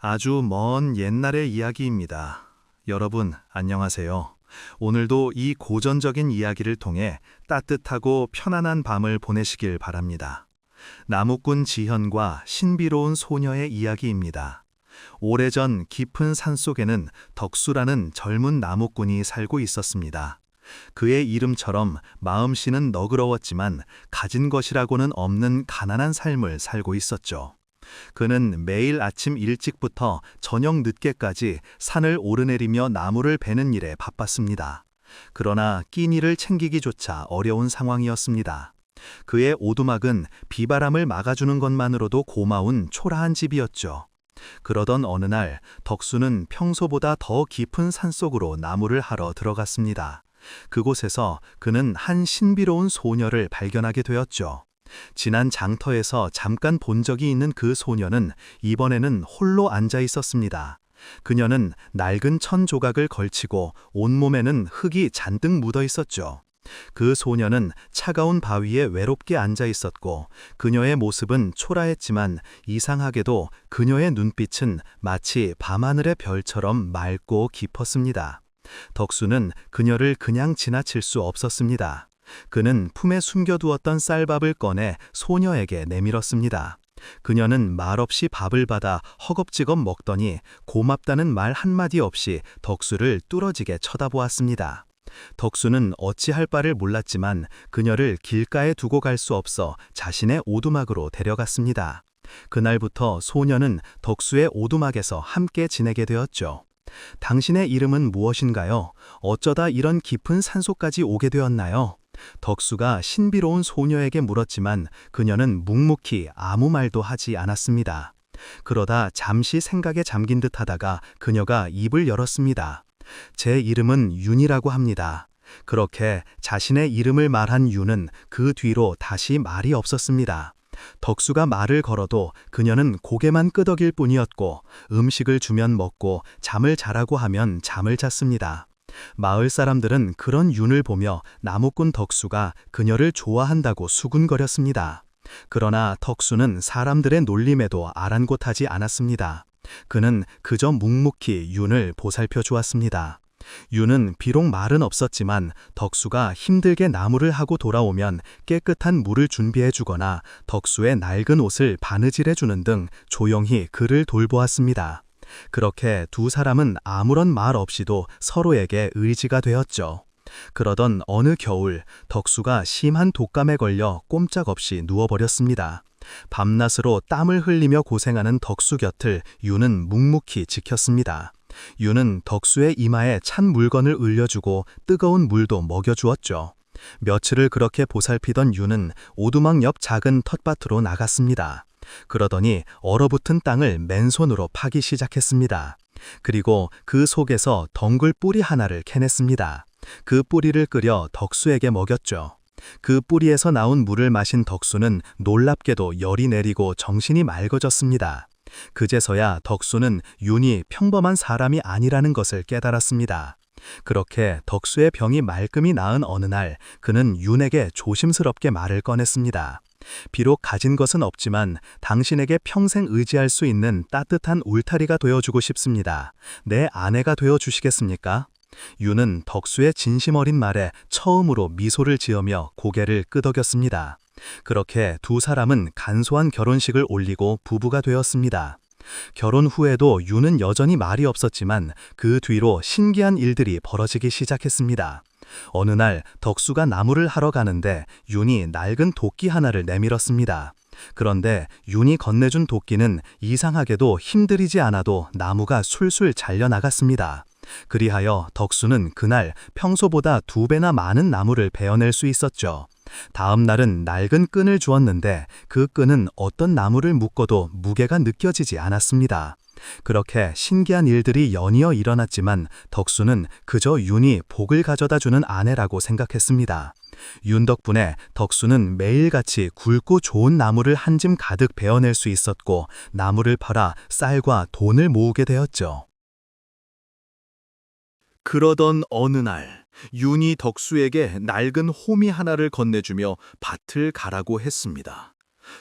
아주 먼 옛날의 이야기입니다. 여러분, 안녕하세요. 오늘도 이 고전적인 이야기를 통해 따뜻하고 편안한 밤을 보내시길 바랍니다. 나무꾼 지현과 신비로운 소녀의 이야기입니다. 오래전 깊은 산속에는 덕수라는 젊은 나무꾼이 살고 있었습니다. 그의 이름처럼 마음씨는 너그러웠지만 가진 것이라고는 없는 가난한 삶을 살고 있었죠. 그는 매일 아침 일찍부터 저녁 늦게까지 산을 오르내리며 나무를 베는 일에 바빴습니다. 그러나 끼니를 챙기기조차 어려운 상황이었습니다. 그의 오두막은 비바람을 막아주는 것만으로도 고마운 초라한 집이었죠. 그러던 어느 날 덕수는 평소보다 더 깊은 산속으로 나무를 하러 들어갔습니다. 그곳에서 그는 한 신비로운 소녀를 발견하게 되었죠. 지난 장터에서 잠깐 본 적이 있는 그 소녀는 이번에는 홀로 앉아 있었습니다. 그녀는 낡은 천 조각을 걸치고 온몸에는 흙이 잔뜩 묻어 있었죠. 그 소녀는 차가운 바위에 외롭게 앉아 있었고 그녀의 모습은 초라했지만 이상하게도 그녀의 눈빛은 마치 밤하늘의 별처럼 맑고 깊었습니다. 덕수는 그녀를 그냥 지나칠 수 없었습니다. 그는 품에 숨겨두었던 쌀밥을 꺼내 소녀에게 내밀었습니다. 그녀는 말없이 밥을 받아 허겁지겁 먹더니 고맙다는 말 한마디 없이 덕수를 뚫어지게 쳐다보았습니다. 덕수는 어찌할 바를 몰랐지만 그녀를 길가에 두고 갈 수 없어 자신의 오두막으로 데려갔습니다. 그날부터 소녀는 덕수의 오두막에서 함께 지내게 되었죠. 당신의 이름은 무엇인가요? 어쩌다 이런 깊은 산속까지 오게 되었나요? 덕수가 신비로운 소녀에게 물었지만 그녀는 묵묵히 아무 말도 하지 않았습니다. 그러다 잠시 생각에 잠긴 듯 하다가 그녀가 입을 열었습니다. 제 이름은 윤이라고 합니다. 그렇게 자신의 이름을 말한 윤은 그 뒤로 다시 말이 없었습니다. 덕수가 말을 걸어도 그녀는 고개만 끄덕일 뿐이었고 음식을 주면 먹고 잠을 자라고 하면 잠을 잤습니다. 마을 사람들은 그런 윤을 보며 나무꾼 덕수가 그녀를 좋아한다고 수군거렸습니다. 그러나 덕수는 사람들의 놀림에도 아랑곳하지 않았습니다. 그는 그저 묵묵히 윤을 보살펴 주었습니다. 윤은 비록 말은 없었지만 덕수가 힘들게 나무를 하고 돌아오면 깨끗한 물을 준비해 주거나 덕수의 낡은 옷을 바느질해 주는 등 조용히 그를 돌보았습니다. 그렇게 두 사람은 아무런 말 없이도 서로에게 의지가 되었죠. 그러던 어느 겨울 덕수가 심한 독감에 걸려 꼼짝없이 누워버렸습니다. 밤낮으로 땀을 흘리며 고생하는 덕수 곁을 윤은 묵묵히 지켰습니다. 윤은 덕수의 이마에 찬 물건을 을려주고 뜨거운 물도 먹여주었죠. 며칠을 그렇게 보살피던 윤은 오두막 옆 작은 텃밭으로 나갔습니다. 그러더니 얼어붙은 땅을 맨손으로 파기 시작했습니다. 그리고 그 속에서 덩굴 뿌리 하나를 캐냈습니다. 그 뿌리를 끓여 덕수에게 먹였죠. 그 뿌리에서 나온 물을 마신 덕수는 놀랍게도 열이 내리고 정신이 맑아졌습니다. 그제서야 덕수는 윤이 평범한 사람이 아니라는 것을 깨달았습니다. 그렇게 덕수의 병이 말끔히 나은 어느 날 그는 윤에게 조심스럽게 말을 꺼냈습니다. 비록 가진 것은 없지만 당신에게 평생 의지할 수 있는 따뜻한 울타리가 되어주고 싶습니다. 내 아내가 되어주시겠습니까? 윤은 덕수의 진심 어린 말에 처음으로 미소를 지으며 고개를 끄덕였습니다. 그렇게 두 사람은 간소한 결혼식을 올리고 부부가 되었습니다. 결혼 후에도 윤은 여전히 말이 없었지만 그 뒤로 신기한 일들이 벌어지기 시작했습니다. 어느 날 덕수가 나무를 하러 가는데 윤이 낡은 도끼 하나를 내밀었습니다. 그런데 윤이 건네준 도끼는 이상하게도 힘들이지 않아도 나무가 술술 잘려나갔습니다. 그리하여 덕수는 그날 평소보다 2배나 많은 나무를 베어낼 수 있었죠. 다음 날은 낡은 끈을 주었는데 그 끈은 어떤 나무를 묶어도 무게가 느껴지지 않았습니다. 그렇게 신기한 일들이 연이어 일어났지만 덕수는 그저 윤이 복을 가져다 주는 아내라고 생각했습니다. 윤 덕분에 덕수는 매일같이 굵고 좋은 나무를 한 짐 가득 베어낼 수 있었고 나무를 팔아 쌀과 돈을 모으게 되었죠. 그러던 어느 날 윤이 덕수에게 낡은 호미 하나를 건네주며 밭을 가라고 했습니다.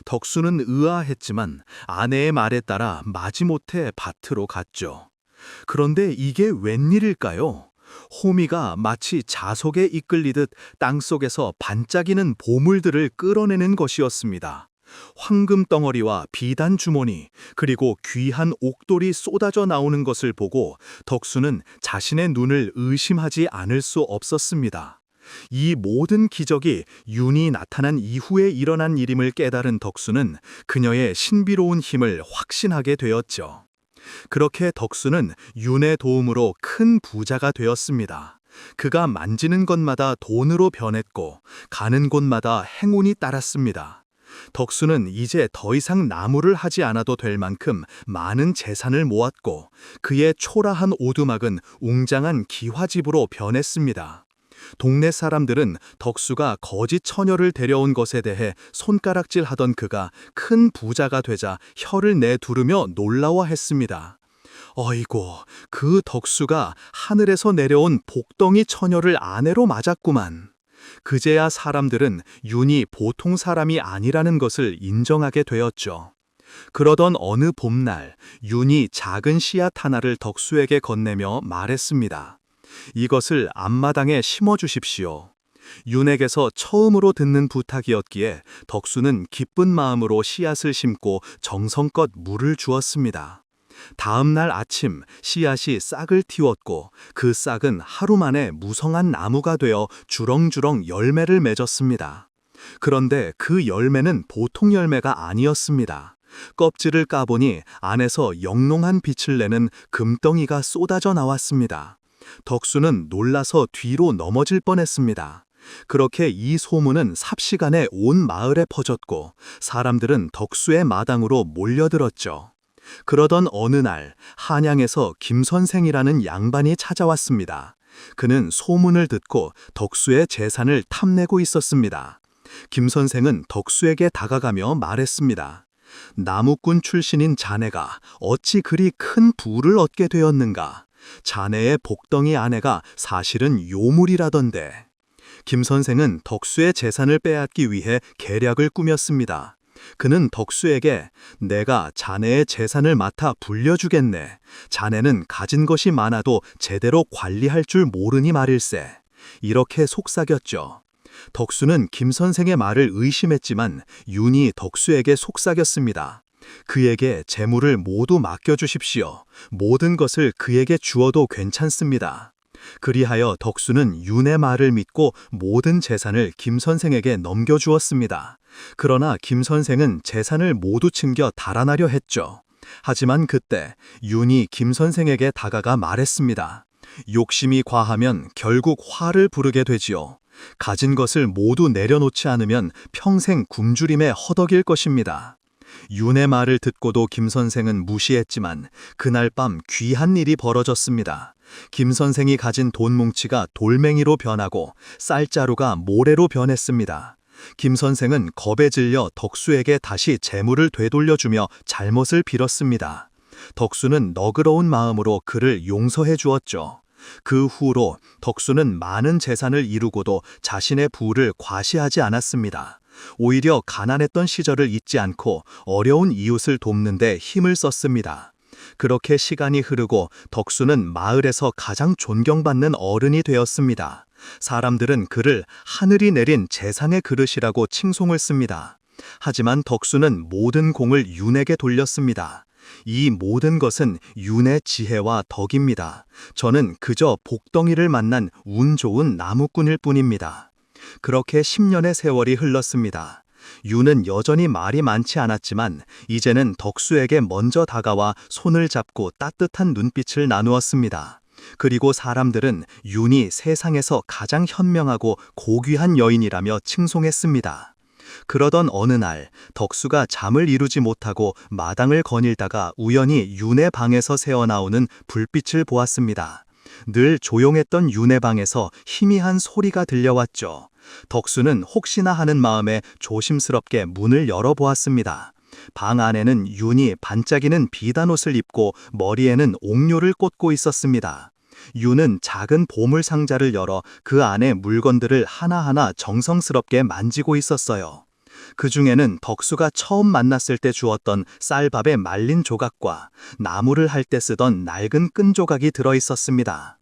덕수는 의아했지만 아내의 말에 따라 마지못해 밭으로 갔죠. 그런데 이게 웬일일까요? 호미가 마치 자석에 이끌리듯 땅속에서 반짝이는 보물들을 끌어내는 것이었습니다. 황금 덩어리와 비단 주머니, 그리고 귀한 옥돌이 쏟아져 나오는 것을 보고 덕수는 자신의 눈을 의심하지 않을 수 없었습니다. 이 모든 기적이 윤이 나타난 이후에 일어난 일임을 깨달은 덕수는 그녀의 신비로운 힘을 확신하게 되었죠. 그렇게 덕수는 윤의 도움으로 큰 부자가 되었습니다. 그가 만지는 것마다 돈으로 변했고 가는 곳마다 행운이 따랐습니다. 덕수는 이제 더 이상 나무를 하지 않아도 될 만큼 많은 재산을 모았고 그의 초라한 오두막은 웅장한 기와집으로 변했습니다. 동네 사람들은 덕수가 거짓 처녀를 데려온 것에 대해 손가락질하던 그가 큰 부자가 되자 혀를 내두르며 놀라워했습니다. 어이고, 그 덕수가 하늘에서 내려온 복덩이 처녀를 아내로 맞았구만. 그제야 사람들은 윤이 보통 사람이 아니라는 것을 인정하게 되었죠. 그러던 어느 봄날, 윤이 작은 씨앗 하나를 덕수에게 건네며 말했습니다. 이것을 앞마당에 심어주십시오. 윤에게서 처음으로 듣는 부탁이었기에 덕수는 기쁜 마음으로 씨앗을 심고 정성껏 물을 주었습니다. 다음 날 아침 씨앗이 싹을 틔웠고 그 싹은 하루 만에 무성한 나무가 되어 주렁주렁 열매를 맺었습니다. 그런데 그 열매는 보통 열매가 아니었습니다. 껍질을 까보니 안에서 영롱한 빛을 내는 금덩이가 쏟아져 나왔습니다. 덕수는 놀라서 뒤로 넘어질 뻔했습니다. 그렇게 이 소문은 삽시간에 온 마을에 퍼졌고 사람들은 덕수의 마당으로 몰려들었죠. 그러던 어느 날 한양에서 김 선생이라는 양반이 찾아왔습니다. 그는 소문을 듣고 덕수의 재산을 탐내고 있었습니다. 김 선생은 덕수에게 다가가며 말했습니다. 나무꾼 출신인 자네가 어찌 그리 큰 부를 얻게 되었는가? 자네의 복덩이 아내가 사실은 요물이라던데. 김 선생은 덕수의 재산을 빼앗기 위해 계략을 꾸몄습니다. 그는 덕수에게 내가 자네의 재산을 맡아 불려주겠네. 자네는 가진 것이 많아도 제대로 관리할 줄 모르니 말일세. 이렇게 속삭였죠. 덕수는 김 선생의 말을 의심했지만 윤이 덕수에게 속삭였습니다. 그에게 재물을 모두 맡겨주십시오. 모든 것을 그에게 주어도 괜찮습니다. 그리하여 덕수는 윤의 말을 믿고 모든 재산을 김 선생에게 넘겨주었습니다. 그러나 김 선생은 재산을 모두 챙겨 달아나려 했죠. 하지만 그때 윤이 김 선생에게 다가가 말했습니다. 욕심이 과하면 결국 화를 부르게 되지요. 가진 것을 모두 내려놓지 않으면 평생 굶주림에 허덕일 것입니다. 윤의 말을 듣고도 김 선생은 무시했지만 그날 밤 귀한 일이 벌어졌습니다. 김 선생이 가진 돈 뭉치가 돌멩이로 변하고 쌀자루가 모래로 변했습니다. 김 선생은 겁에 질려 덕수에게 다시 재물을 되돌려주며 잘못을 빌었습니다. 덕수는 너그러운 마음으로 그를 용서해 주었죠. 그 후로 덕수는 많은 재산을 이루고도 자신의 부를 과시하지 않았습니다. 오히려 가난했던 시절을 잊지 않고 어려운 이웃을 돕는 데 힘을 썼습니다. 그렇게 시간이 흐르고 덕수는 마을에서 가장 존경받는 어른이 되었습니다. 사람들은 그를 하늘이 내린 재상의 그릇이라고 칭송을 씁니다. 하지만 덕수는 모든 공을 윤에게 돌렸습니다. 이 모든 것은 윤의 지혜와 덕입니다. 저는 그저 복덩이를 만난 운 좋은 나무꾼일 뿐입니다. 그렇게 10년의 세월이 흘렀습니다. 윤은 여전히 말이 많지 않았지만 이제는 덕수에게 먼저 다가와 손을 잡고 따뜻한 눈빛을 나누었습니다. 그리고 사람들은 윤이 세상에서 가장 현명하고 고귀한 여인이라며 칭송했습니다. 그러던 어느 날 덕수가 잠을 이루지 못하고 마당을 거닐다가 우연히 윤의 방에서 새어나오는 불빛을 보았습니다. 늘 조용했던 윤의 방에서 희미한 소리가 들려왔죠. 덕수는 혹시나 하는 마음에 조심스럽게 문을 열어보았습니다. 방 안에는 윤이 반짝이는 비단옷을 입고 머리에는 옥료를 꽂고 있었습니다. 윤은 작은 보물 상자를 열어 그 안에 물건들을 하나하나 정성스럽게 만지고 있었어요. 그 중에는 덕수가 처음 만났을 때 주었던 쌀밥에 말린 조각과 나무를 할 때 쓰던 낡은 끈 조각이 들어 있었습니다.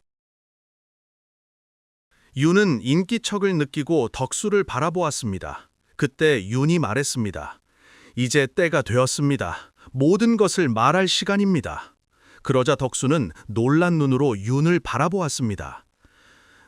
윤은 인기척을 느끼고 덕수를 바라보았습니다. 그때 윤이 말했습니다. 이제 때가 되었습니다. 모든 것을 말할 시간입니다. 그러자 덕수는 놀란 눈으로 윤을 바라보았습니다.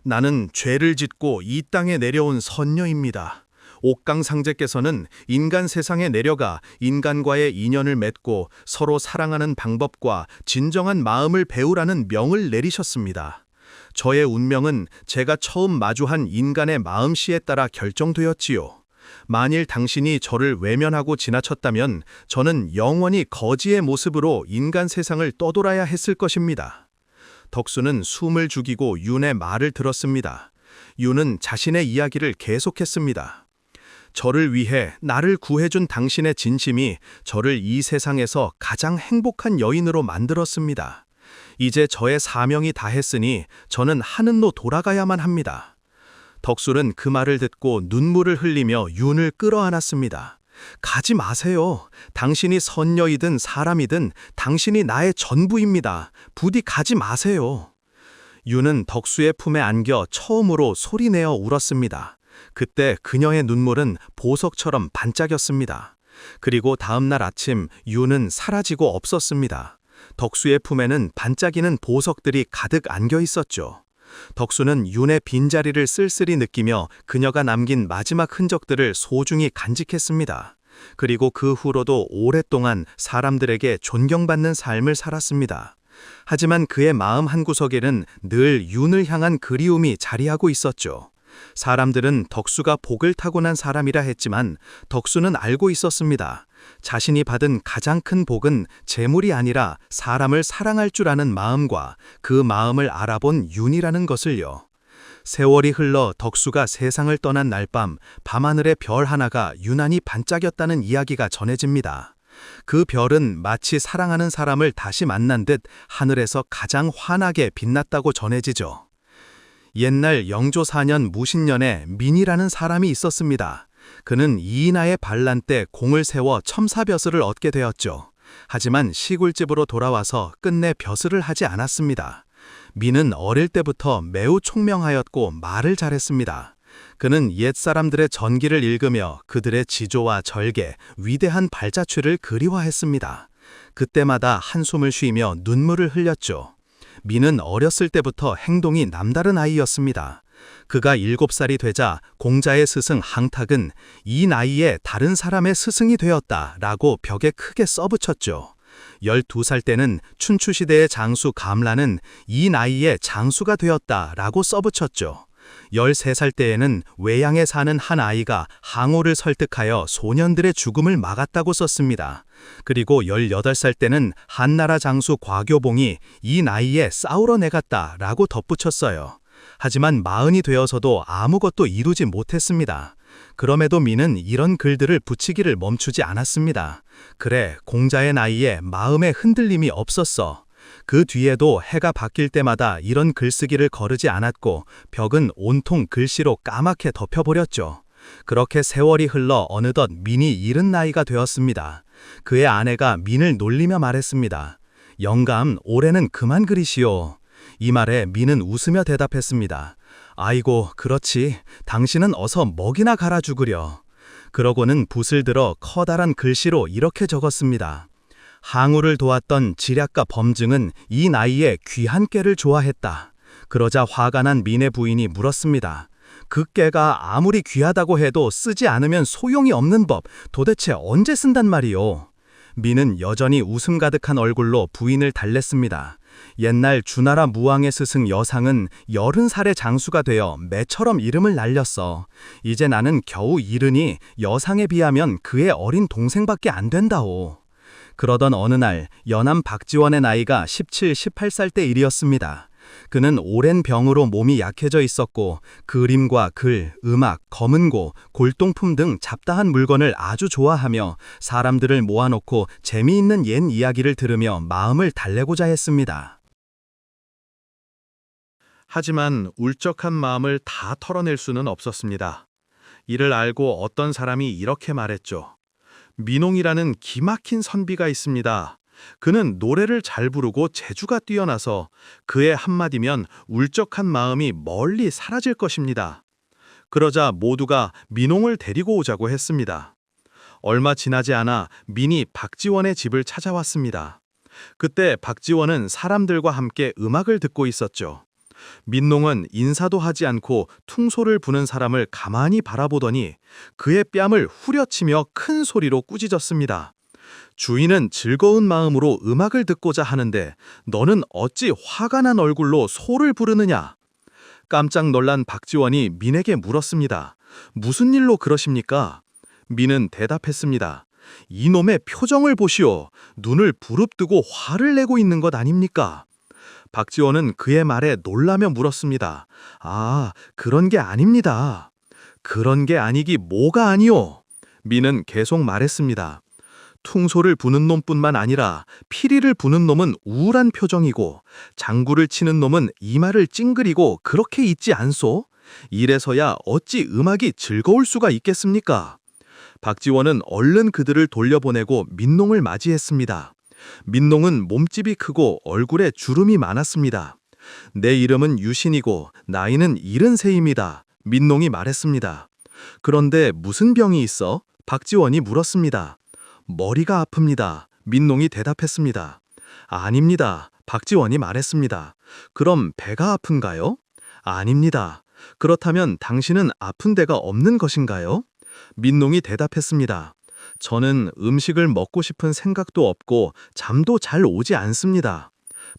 나는 죄를 짓고 이 땅에 내려온 선녀입니다. 옥강상제께서는 인간 세상에 내려가 인간과의 인연을 맺고 서로 사랑하는 방법과 진정한 마음을 배우라는 명을 내리셨습니다. 저의 운명은 제가 처음 마주한 인간의 마음씨에 따라 결정되었지요. 만일 당신이 저를 외면하고 지나쳤다면 저는 영원히 거지의 모습으로 인간 세상을 떠돌아야 했을 것입니다. 덕수는 숨을 죽이고 윤의 말을 들었습니다. 윤은 자신의 이야기를 계속했습니다. 저를 위해 나를 구해준 당신의 진심이 저를 이 세상에서 가장 행복한 여인으로 만들었습니다. 이제 저의 사명이 다했으니 저는 하늘로 돌아가야만 합니다. 덕수는 그 말을 듣고 눈물을 흘리며 윤을 끌어안았습니다. 가지 마세요. 당신이 선녀이든 사람이든 당신이 나의 전부입니다. 부디 가지 마세요. 윤은 덕수의 품에 안겨 처음으로 소리내어 울었습니다. 그때 그녀의 눈물은 보석처럼 반짝였습니다. 그리고 다음 날 아침 윤은 사라지고 없었습니다. 덕수의 품에는 반짝이는 보석들이 가득 안겨 있었죠. 덕수는 윤의 빈자리를 쓸쓸히 느끼며 그녀가 남긴 마지막 흔적들을 소중히 간직했습니다. 그리고 그 후로도 오랫동안 사람들에게 존경받는 삶을 살았습니다. 하지만 그의 마음 한구석에는 늘 윤을 향한 그리움이 자리하고 있었죠. 사람들은 덕수가 복을 타고난 사람이라 했지만 덕수는 알고 있었습니다. 자신이 받은 가장 큰 복은 재물이 아니라 사람을 사랑할 줄 아는 마음과 그 마음을 알아본 윤이라는 것을요. 세월이 흘러 덕수가 세상을 떠난 날밤, 밤하늘의 별 하나가 유난히 반짝였다는 이야기가 전해집니다. 그 별은 마치 사랑하는 사람을 다시 만난 듯 하늘에서 가장 환하게 빛났다고 전해지죠. 옛날 영조 4년 무신년에 민이라는 사람이 있었습니다. 그는 이인하의 반란 때 공을 세워 첨사벼슬을 얻게 되었죠. 하지만 시골집으로 돌아와서 끝내 벼슬을 하지 않았습니다. 민은 어릴 때부터 매우 총명하였고 말을 잘했습니다. 그는 옛사람들의 전기를 읽으며 그들의 지조와 절개, 위대한 발자취를 그리워했습니다. 그때마다 한숨을 쉬며 눈물을 흘렸죠. 민은 어렸을 때부터 행동이 남다른 아이였습니다. 그가 7살이 되자 공자의 스승 항탁은 이 나이에 다른 사람의 스승이 되었다라고 벽에 크게 써붙였죠. 12살 때는 춘추시대의 장수 감란은 이 나이에 장수가 되었다라고 써붙였죠. 13살 때에는 외양에 사는 한 아이가 항오를 설득하여 소년들의 죽음을 막았다고 썼습니다. 그리고 18살 때는 한나라 장수 과교봉이 이 나이에 싸우러 내갔다라고 덧붙였어요. 하지만 40이 되어서도 아무것도 이루지 못했습니다. 그럼에도 민은 이런 글들을 붙이기를 멈추지 않았습니다. 그래, 공자의 나이에 마음에 흔들림이 없었어. 그 뒤에도 해가 바뀔 때마다 이런 글쓰기를 거르지 않았고 벽은 온통 글씨로 까맣게 덮여버렸죠. 그렇게 세월이 흘러 어느덧 민이 이른 나이가 되었습니다. 그의 아내가 민을 놀리며 말했습니다. 영감, 올해는 그만 그리시오. 이 말에 민은 웃으며 대답했습니다. 아이고, 그렇지. 당신은 어서 먹이나 갈아 죽으려. 그러고는 붓을 들어 커다란 글씨로 이렇게 적었습니다. 항우를 도왔던 지략과 범증은 이 나이에 귀한 깨를 좋아했다. 그러자 화가 난 민의 부인이 물었습니다. 그 깨가 아무리 귀하다고 해도 쓰지 않으면 소용이 없는 법, 도대체 언제 쓴단 말이오? 민은 여전히 웃음 가득한 얼굴로 부인을 달랬습니다. 옛날 주나라 무왕의 스승 여상은 30살의 장수가 되어 매처럼 이름을 날렸어. 이제 나는 겨우 70이 여상에 비하면 그의 어린 동생밖에 안 된다오. 그러던 어느 날 연암 박지원의 나이가 17, 18살 때 일이었습니다. 그는 오랜 병으로 몸이 약해져 있었고 그림과 글, 음악, 검은고, 골동품 등 잡다한 물건을 아주 좋아하며 사람들을 모아놓고 재미있는 옛 이야기를 들으며 마음을 달래고자 했습니다. 하지만 울적한 마음을 다 털어낼 수는 없었습니다. 이를 알고 어떤 사람이 이렇게 말했죠. 민홍이라는 기막힌 선비가 있습니다. 그는 노래를 잘 부르고 재주가 뛰어나서 그의 한마디면 울적한 마음이 멀리 사라질 것입니다. 그러자 모두가 민홍을 데리고 오자고 했습니다. 얼마 지나지 않아 민이 박지원의 집을 찾아왔습니다. 그때 박지원은 사람들과 함께 음악을 듣고 있었죠. 민농은 인사도 하지 않고 퉁소를 부는 사람을 가만히 바라보더니 그의 뺨을 후려치며 큰 소리로 꾸짖었습니다. 주인은 즐거운 마음으로 음악을 듣고자 하는데 너는 어찌 화가 난 얼굴로 소를 부르느냐? 깜짝 놀란 박지원이 민에게 물었습니다. 무슨 일로 그러십니까? 민은 대답했습니다. 이놈의 표정을 보시오. 눈을 부릅뜨고 화를 내고 있는 것 아닙니까? 박지원은 그의 말에 놀라며 물었습니다. 아, 그런 게 아닙니다. 그런 게 아니기 뭐가 아니오? 민은 계속 말했습니다. 퉁소를 부는 놈뿐만 아니라 피리를 부는 놈은 우울한 표정이고 장구를 치는 놈은 이마를 찡그리고 그렇게 있지 않소? 이래서야 어찌 음악이 즐거울 수가 있겠습니까? 박지원은 얼른 그들을 돌려보내고 민농을 맞이했습니다. 민농은 몸집이 크고 얼굴에 주름이 많았습니다. 내 이름은 유신이고 나이는 73입니다. 민농이 말했습니다. 그런데 무슨 병이 있어? 박지원이 물었습니다. 머리가 아픕니다. 민농이 대답했습니다. 아닙니다. 박지원이 말했습니다. 그럼 배가 아픈가요? 아닙니다. 그렇다면 당신은 아픈 데가 없는 것인가요? 민농이 대답했습니다. 저는 음식을 먹고 싶은 생각도 없고 잠도 잘 오지 않습니다.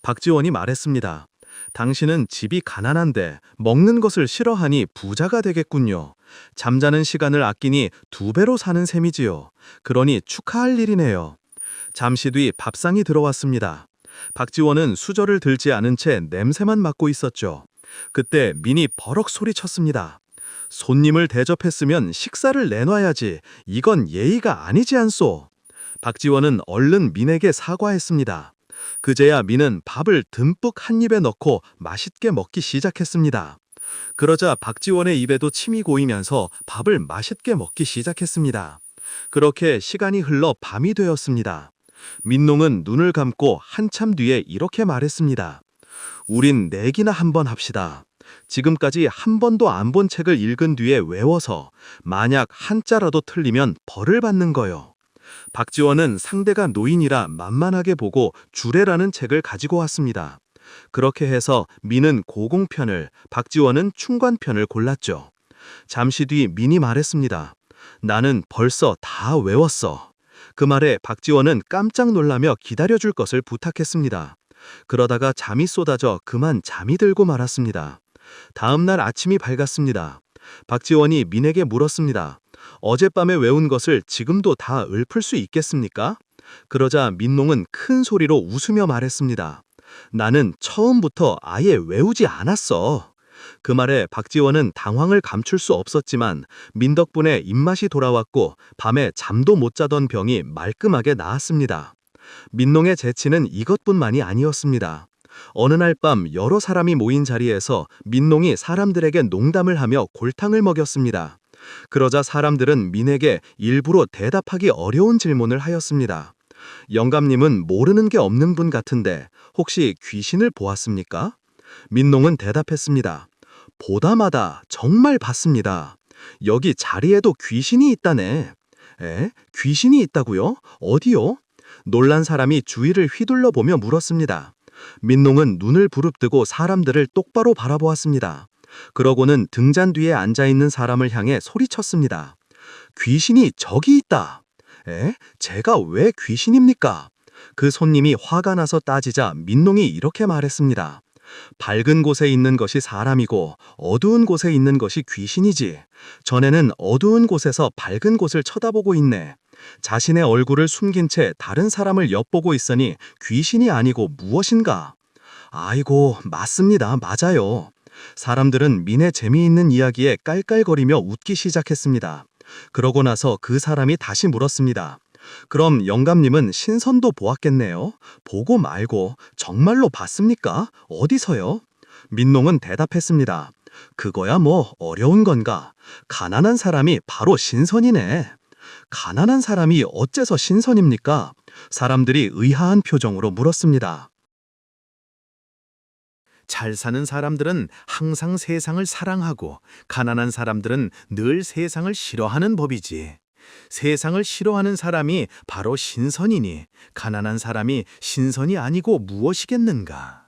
박지원이 말했습니다. 당신은 집이 가난한데 먹는 것을 싫어하니 부자가 되겠군요. 잠자는 시간을 아끼니 2배로 사는 셈이지요. 그러니 축하할 일이네요. 잠시 뒤 밥상이 들어왔습니다. 박지원은 수저를 들지 않은 채 냄새만 맡고 있었죠. 그때 민이 버럭 소리쳤습니다. 손님을 대접했으면 식사를 내놔야지. 이건 예의가 아니지 않소? 박지원은 얼른 민에게 사과했습니다. 그제야 민은 밥을 듬뿍 한 입에 넣고 맛있게 먹기 시작했습니다. 그러자 박지원의 입에도 침이 고이면서 밥을 맛있게 먹기 시작했습니다. 그렇게 시간이 흘러 밤이 되었습니다. 민농은 눈을 감고 한참 뒤에 이렇게 말했습니다. 우린 내기나 한번 합시다. 지금까지 한 번도 안 본 책을 읽은 뒤에 외워서 만약 한자라도 틀리면 벌을 받는 거요. 박지원은 상대가 노인이라 만만하게 보고 주례라는 책을 가지고 왔습니다. 그렇게 해서 민은 고공편을, 박지원은 충관편을 골랐죠. 잠시 뒤 민이 말했습니다. 나는 벌써 다 외웠어. 그 말에 박지원은 깜짝 놀라며 기다려줄 것을 부탁했습니다. 그러다가 잠이 쏟아져 그만 잠이 들고 말았습니다. 다음 날 아침이 밝았습니다. 박지원이 민에게 물었습니다. 어젯밤에 외운 것을 지금도 다 읊을 수 있겠습니까? 그러자 민농은 큰 소리로 웃으며 말했습니다. 나는 처음부터 아예 외우지 않았어. 그 말에 박지원은 당황을 감출 수 없었지만 민 덕분에 입맛이 돌아왔고 밤에 잠도 못 자던 병이 말끔하게 나았습니다. 민농의 재치는 이것뿐만이 아니었습니다. 어느 날 밤 여러 사람이 모인 자리에서 민농이 사람들에게 농담을 하며 골탕을 먹였습니다. 그러자 사람들은 민에게 일부러 대답하기 어려운 질문을 하였습니다. 영감님은 모르는 게 없는 분 같은데 혹시 귀신을 보았습니까? 민농은 대답했습니다. 보다마다 정말 봤습니다. 여기 자리에도 귀신이 있다네. 에? 귀신이 있다고요? 어디요? 놀란 사람이 주위를 휘둘러 보며 물었습니다. 민농은 눈을 부릅뜨고 사람들을 똑바로 바라보았습니다. 그러고는 등잔 뒤에 앉아있는 사람을 향해 소리쳤습니다. 귀신이 저기 있다. 에? 제가 왜 귀신입니까? 그 손님이 화가 나서 따지자 민농이 이렇게 말했습니다. 밝은 곳에 있는 것이 사람이고 어두운 곳에 있는 것이 귀신이지. 전에는 어두운 곳에서 밝은 곳을 쳐다보고 있네. 자신의 얼굴을 숨긴 채 다른 사람을 엿보고 있으니 귀신이 아니고 무엇인가? 아이고, 맞습니다. 맞아요. 사람들은 민의 재미있는 이야기에 깔깔거리며 웃기 시작했습니다. 그러고 나서 그 사람이 다시 물었습니다. 그럼 영감님은 신선도 보았겠네요. 보고 말고 정말로 봤습니까? 어디서요? 민농은 대답했습니다. 그거야 뭐 어려운 건가? 가난한 사람이 바로 신선이네. 가난한 사람이 어째서 신선입니까? 사람들이 의아한 표정으로 물었습니다. 잘 사는 사람들은 항상 세상을 사랑하고 가난한 사람들은 늘 세상을 싫어하는 법이지. 세상을 싫어하는 사람이 바로 신선이니 가난한 사람이 신선이 아니고 무엇이겠는가?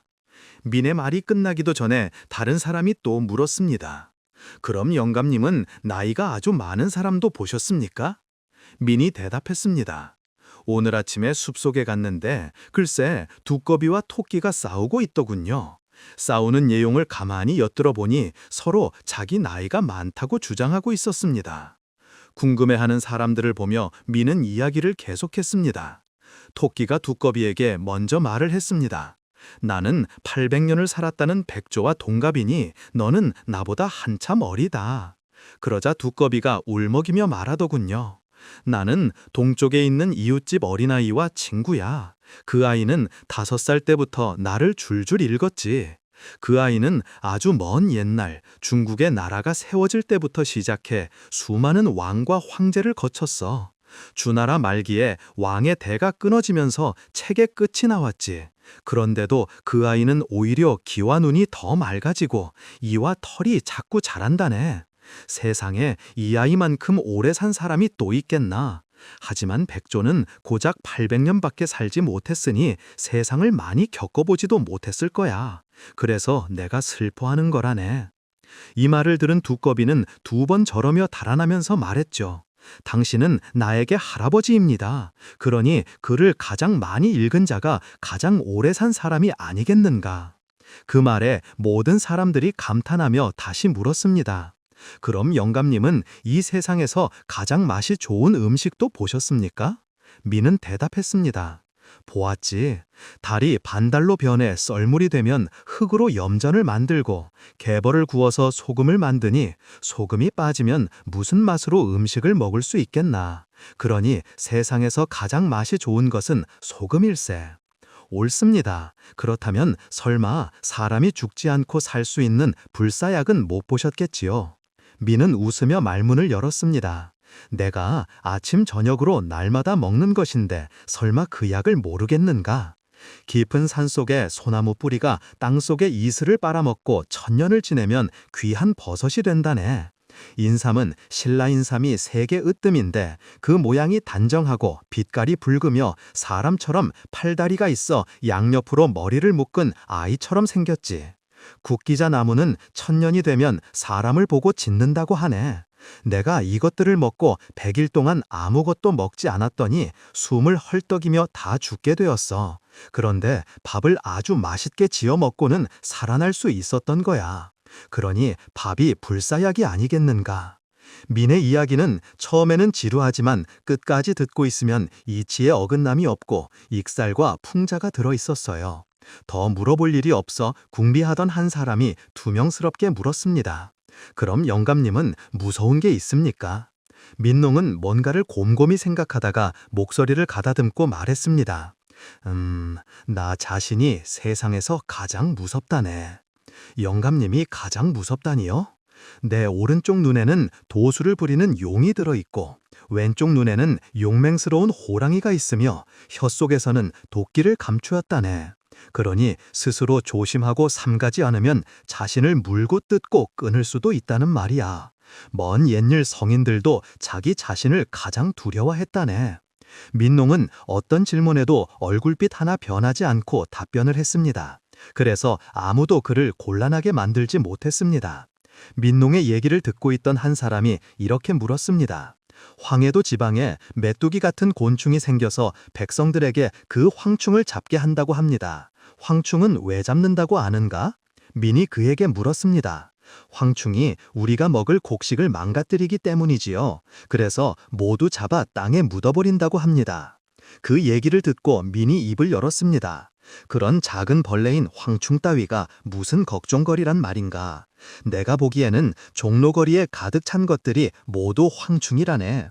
민의 말이 끝나기도 전에 다른 사람이 또 물었습니다. 그럼 영감님은 나이가 아주 많은 사람도 보셨습니까? 민이 대답했습니다. 오늘 아침에 숲속에 갔는데 글쎄 두꺼비와 토끼가 싸우고 있더군요. 싸우는 내용을 가만히 엿들어 보니 서로 자기 나이가 많다고 주장하고 있었습니다. 궁금해하는 사람들을 보며 민은 이야기를 계속했습니다. 토끼가 두꺼비에게 먼저 말을 했습니다. 나는 800년을 살았다는 백조와 동갑이니 너는 나보다 한참 어리다. 그러자 두꺼비가 울먹이며 말하더군요. 나는 동쪽에 있는 이웃집 어린아이와 친구야. 그 아이는 5살 때부터 나를 줄줄 읽었지. 그 아이는 아주 먼 옛날 중국의 나라가 세워질 때부터 시작해 수많은 왕과 황제를 거쳤어. 주나라 말기에 왕의 대가 끊어지면서 책의 끝이 나왔지. 그런데도 그 아이는 오히려 귀와 눈이 더 맑아지고 이와 털이 자꾸 자란다네. 세상에 이 아이만큼 오래 산 사람이 또 있겠나? 하지만 백조는 고작 800년밖에 살지 못했으니 세상을 많이 겪어보지도 못했을 거야. 그래서 내가 슬퍼하는 거라네. 이 말을 들은 두꺼비는 2번 저러며 달아나면서 말했죠. 당신은 나에게 할아버지입니다. 그러니 글을 가장 많이 읽은 자가 가장 오래 산 사람이 아니겠는가? 그 말에 모든 사람들이 감탄하며 다시 물었습니다. 그럼 영감님은 이 세상에서 가장 맛이 좋은 음식도 보셨습니까? 민은 대답했습니다. 보았지. 달이 반달로 변해 썰물이 되면 흙으로 염전을 만들고 개벌을 구워서 소금을 만드니 소금이 빠지면 무슨 맛으로 음식을 먹을 수 있겠나. 그러니 세상에서 가장 맛이 좋은 것은 소금일세. 옳습니다. 그렇다면 설마 사람이 죽지 않고 살 수 있는 불사약은 못 보셨겠지요? 민은 웃으며 말문을 열었습니다. 내가 아침 저녁으로 날마다 먹는 것인데 설마 그 약을 모르겠는가? 깊은 산속에 소나무 뿌리가 땅속에 이슬을 빨아먹고 1000년을 지내면 귀한 버섯이 된다네. 인삼은 신라인삼이 세계 으뜸인데 그 모양이 단정하고 빛깔이 붉으며 사람처럼 팔다리가 있어 양옆으로 머리를 묶은 아이처럼 생겼지. 국기자 나무는 1000년이 되면 사람을 보고 짖는다고 하네. 내가 이것들을 먹고 100일 동안 아무것도 먹지 않았더니 숨을 헐떡이며 다 죽게 되었어. 그런데 밥을 아주 맛있게 지어 먹고는 살아날 수 있었던 거야. 그러니 밥이 불사약이 아니겠는가. 민의 이야기는 처음에는 지루하지만 끝까지 듣고 있으면 이치에 어긋남이 없고 익살과 풍자가 들어있었어요. 더 물어볼 일이 없어 궁리하던 한 사람이 투명스럽게 물었습니다. 그럼 영감님은 무서운 게 있습니까? 민농은 뭔가를 곰곰이 생각하다가 목소리를 가다듬고 말했습니다. 나 자신이 세상에서 가장 무섭다네. 영감님이 가장 무섭다니요? 내 오른쪽 눈에는 도수를 부리는 용이 들어있고 왼쪽 눈에는 용맹스러운 호랑이가 있으며 혀속에서는 도끼를 감추었다네. 그러니 스스로 조심하고 삼가지 않으면 자신을 물고 뜯고 끊을 수도 있다는 말이야. 먼 옛일 성인들도 자기 자신을 가장 두려워했다네. 민농은 어떤 질문에도 얼굴빛 하나 변하지 않고 답변을 했습니다. 그래서 아무도 그를 곤란하게 만들지 못했습니다. 민농의 얘기를 듣고 있던 한 사람이 이렇게 물었습니다. 황해도 지방에 메뚜기 같은 곤충이 생겨서 백성들에게 그 황충을 잡게 한다고 합니다. 황충은 왜 잡는다고 아는가? 민이 그에게 물었습니다. 황충이 우리가 먹을 곡식을 망가뜨리기 때문이지요. 그래서 모두 잡아 땅에 묻어버린다고 합니다. 그 얘기를 듣고 민이 입을 열었습니다. 그런 작은 벌레인 황충 따위가 무슨 걱정거리란 말인가. 내가 보기에는 종로거리에 가득 찬 것들이 모두 황충이라네.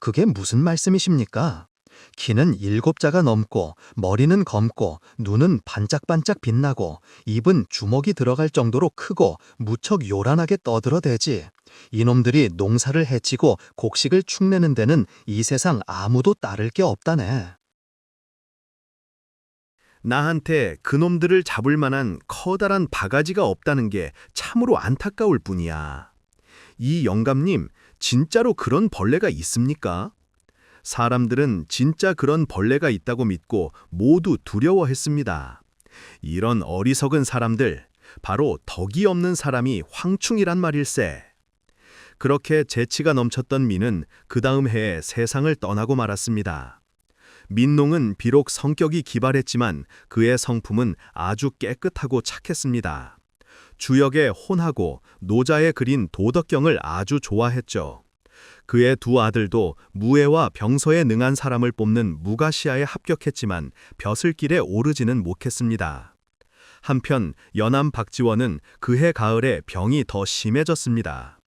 그게 무슨 말씀이십니까? 키는 7자가 넘고 머리는 검고 눈은 반짝반짝 빛나고 입은 주먹이 들어갈 정도로 크고 무척 요란하게 떠들어대지. 이놈들이 농사를 해치고 곡식을 축내는 데는 이 세상 아무도 따를 게 없다네. 나한테 그놈들을 잡을 만한 커다란 바가지가 없다는 게 참으로 안타까울 뿐이야. 이 영감님, 진짜로 그런 벌레가 있습니까? 사람들은 진짜 그런 벌레가 있다고 믿고 모두 두려워했습니다. 이런 어리석은 사람들, 바로 덕이 없는 사람이 황충이란 말일세. 그렇게 재치가 넘쳤던 민은 그 다음 해에 세상을 떠나고 말았습니다. 민농은 비록 성격이 기발했지만 그의 성품은 아주 깨끗하고 착했습니다. 주역에 혼하고 노자에 그린 도덕경을 아주 좋아했죠. 그의 두 아들도 무예와 병서에 능한 사람을 뽑는 무가시아에 합격했지만 벼슬길에 오르지는 못했습니다. 한편 연암 박지원은 그해 가을에 병이 더 심해졌습니다.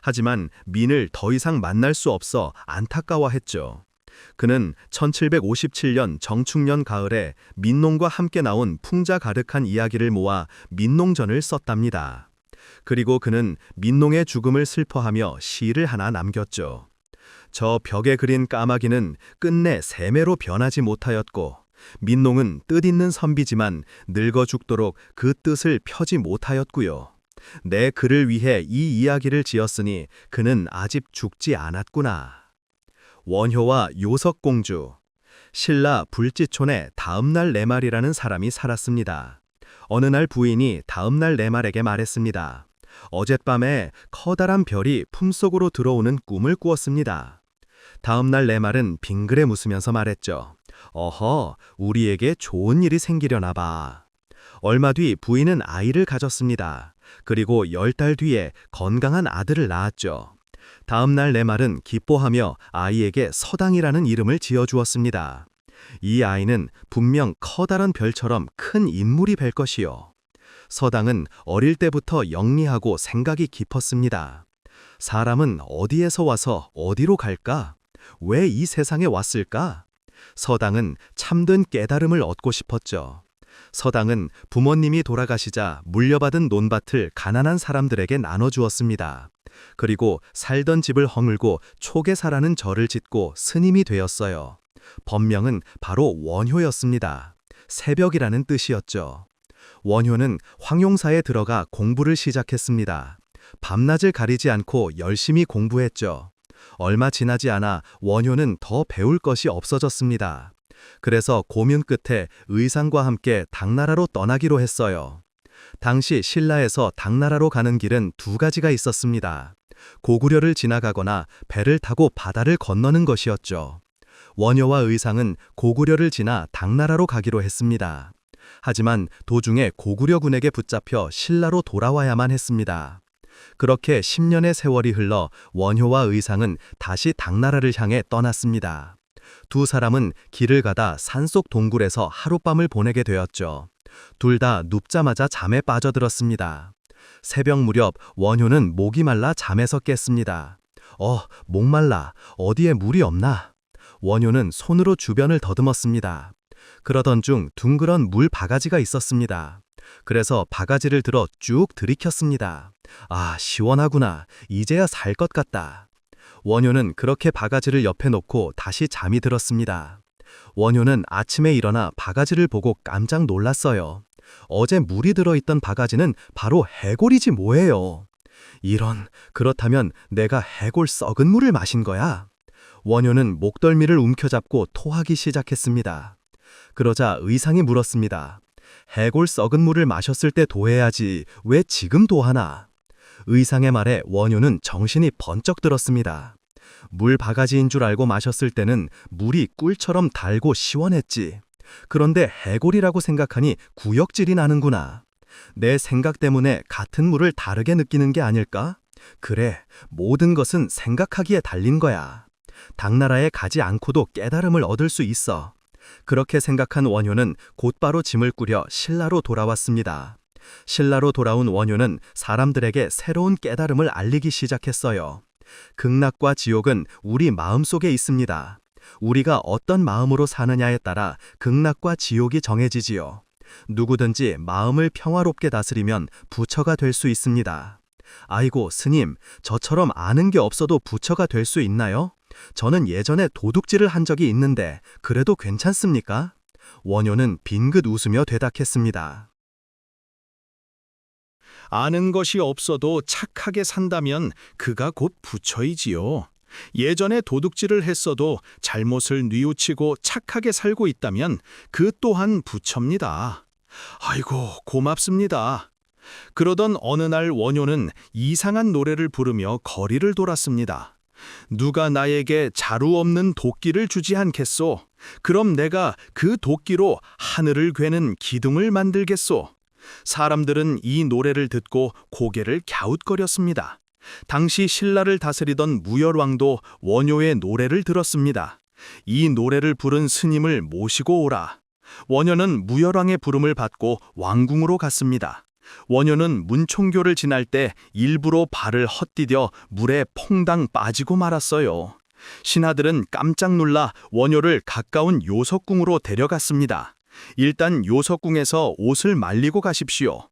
하지만 민을 더 이상 만날 수 없어 안타까워했죠. 그는 1757년 정축년 가을에 민농과 함께 나온 풍자 가득한 이야기를 모아 민농전을 썼답니다. 그리고 그는 민농의 죽음을 슬퍼하며 시를 하나 남겼죠. 저 벽에 그린 까마귀는 끝내 새매로 변하지 못하였고 민농은 뜻있는 선비지만 늙어 죽도록 그 뜻을 펴지 못하였고요. 내 그를 위해 이 이야기를 지었으니 그는 아직 죽지 않았구나. 원효와 요석공주. 신라 불지촌에 다음날 내말이라는 사람이 살았습니다. 어느 날 부인이 다음날 내말에게 말했습니다. 어젯밤에 커다란 별이 품속으로 들어오는 꿈을 꾸었습니다. 다음날 내말은 빙그레 웃으면서 말했죠. 어허, 우리에게 좋은 일이 생기려나 봐. 얼마 뒤 부인은 아이를 가졌습니다. 그리고 10달 뒤에 건강한 아들을 낳았죠. 다음날 내말은 기뻐하며 아이에게 서당이라는 이름을 지어주었습니다. 이 아이는 분명 커다란 별처럼 큰 인물이 될 것이요. 서당은 어릴 때부터 영리하고 생각이 깊었습니다. 사람은 어디에서 와서 어디로 갈까? 왜 이 세상에 왔을까? 서당은 참된 깨달음을 얻고 싶었죠. 서당은 부모님이 돌아가시자 물려받은 논밭을 가난한 사람들에게 나눠주었습니다. 그리고 살던 집을 허물고 초계사라는 절을 짓고 스님이 되었어요. 법명은 바로 원효였습니다. 새벽이라는 뜻이었죠. 원효는 황용사에 들어가 공부를 시작했습니다. 밤낮을 가리지 않고 열심히 공부했죠. 얼마 지나지 않아 원효는 더 배울 것이 없어졌습니다. 그래서 고민 끝에 의상과 함께 당나라로 떠나기로 했어요. 당시 신라에서 당나라로 가는 길은 두 가지가 있었습니다. 고구려를 지나가거나 배를 타고 바다를 건너는 것이었죠. 원효와 의상은 고구려를 지나 당나라로 가기로 했습니다. 하지만 도중에 고구려군에게 붙잡혀 신라로 돌아와야만 했습니다. 그렇게 10년의 세월이 흘러 원효와 의상은 다시 당나라를 향해 떠났습니다. 두 사람은 길을 가다 산속 동굴에서 하룻밤을 보내게 되었죠. 둘 다 눕자마자 잠에 빠져들었습니다. 새벽 무렵 원효는 목이 말라 잠에서 깼습니다. 목말라. 어디에 물이 없나? 원효는 손으로 주변을 더듬었습니다. 그러던 중 둥그런 물 바가지가 있었습니다. 그래서 바가지를 들어 쭉 들이켰습니다. 아, 시원하구나. 이제야 살 것 같다. 원효는 그렇게 바가지를 옆에 놓고 다시 잠이 들었습니다. 원효는 아침에 일어나 바가지를 보고 깜짝 놀랐어요. 어제 물이 들어있던 바가지는 바로 해골이지 뭐예요. 그렇다면 내가 해골 썩은 물을 마신 거야? 원효는 목덜미를 움켜잡고 토하기 시작했습니다. 그러자 의상이 물었습니다. 해골 썩은 물을 마셨을 때 도해야지 왜 지금 도하나? 의상의 말에 원효는 정신이 번쩍 들었습니다. 물 바가지인 줄 알고 마셨을 때는 물이 꿀처럼 달고 시원했지. 그런데 해골이라고 생각하니 구역질이 나는구나. 내 생각 때문에 같은 물을 다르게 느끼는 게 아닐까? 그래, 모든 것은 생각하기에 달린 거야. 당나라에 가지 않고도 깨달음을 얻을 수 있어. 그렇게 생각한 원효는 곧바로 짐을 꾸려 신라로 돌아왔습니다. 신라로 돌아온 원효는 사람들에게 새로운 깨달음을 알리기 시작했어요. 극락과 지옥은 우리 마음속에 있습니다. 우리가 어떤 마음으로 사느냐에 따라 극락과 지옥이 정해지지요. 누구든지 마음을 평화롭게 다스리면 부처가 될 수 있습니다. 아이고, 스님, 저처럼 아는 게 없어도 부처가 될 수 있나요? 저는 예전에 도둑질을 한 적이 있는데 그래도 괜찮습니까? 원효는 빙긋 웃으며 대답했습니다. 아는 것이 없어도 착하게 산다면 그가 곧 부처이지요. 예전에 도둑질을 했어도 잘못을 뉘우치고 착하게 살고 있다면 그 또한 부처입니다. 아이고, 고맙습니다. 그러던 어느 날 원효는 이상한 노래를 부르며 거리를 돌았습니다. 누가 나에게 자루 없는 도끼를 주지 않겠소? 그럼 내가 그 도끼로 하늘을 괴는 기둥을 만들겠소. 사람들은 이 노래를 듣고 고개를 갸웃거렸습니다. 당시 신라를 다스리던 무열왕도 원효의 노래를 들었습니다. 이 노래를 부른 스님을 모시고 오라. 원효는 무열왕의 부름을 받고 왕궁으로 갔습니다. 원효는 문총교를 지날 때 일부러 발을 헛디뎌 물에 퐁당 빠지고 말았어요. 신하들은 깜짝 놀라 원효를 가까운 요석궁으로 데려갔습니다. 일단 요석궁에서 옷을 말리고 가십시오.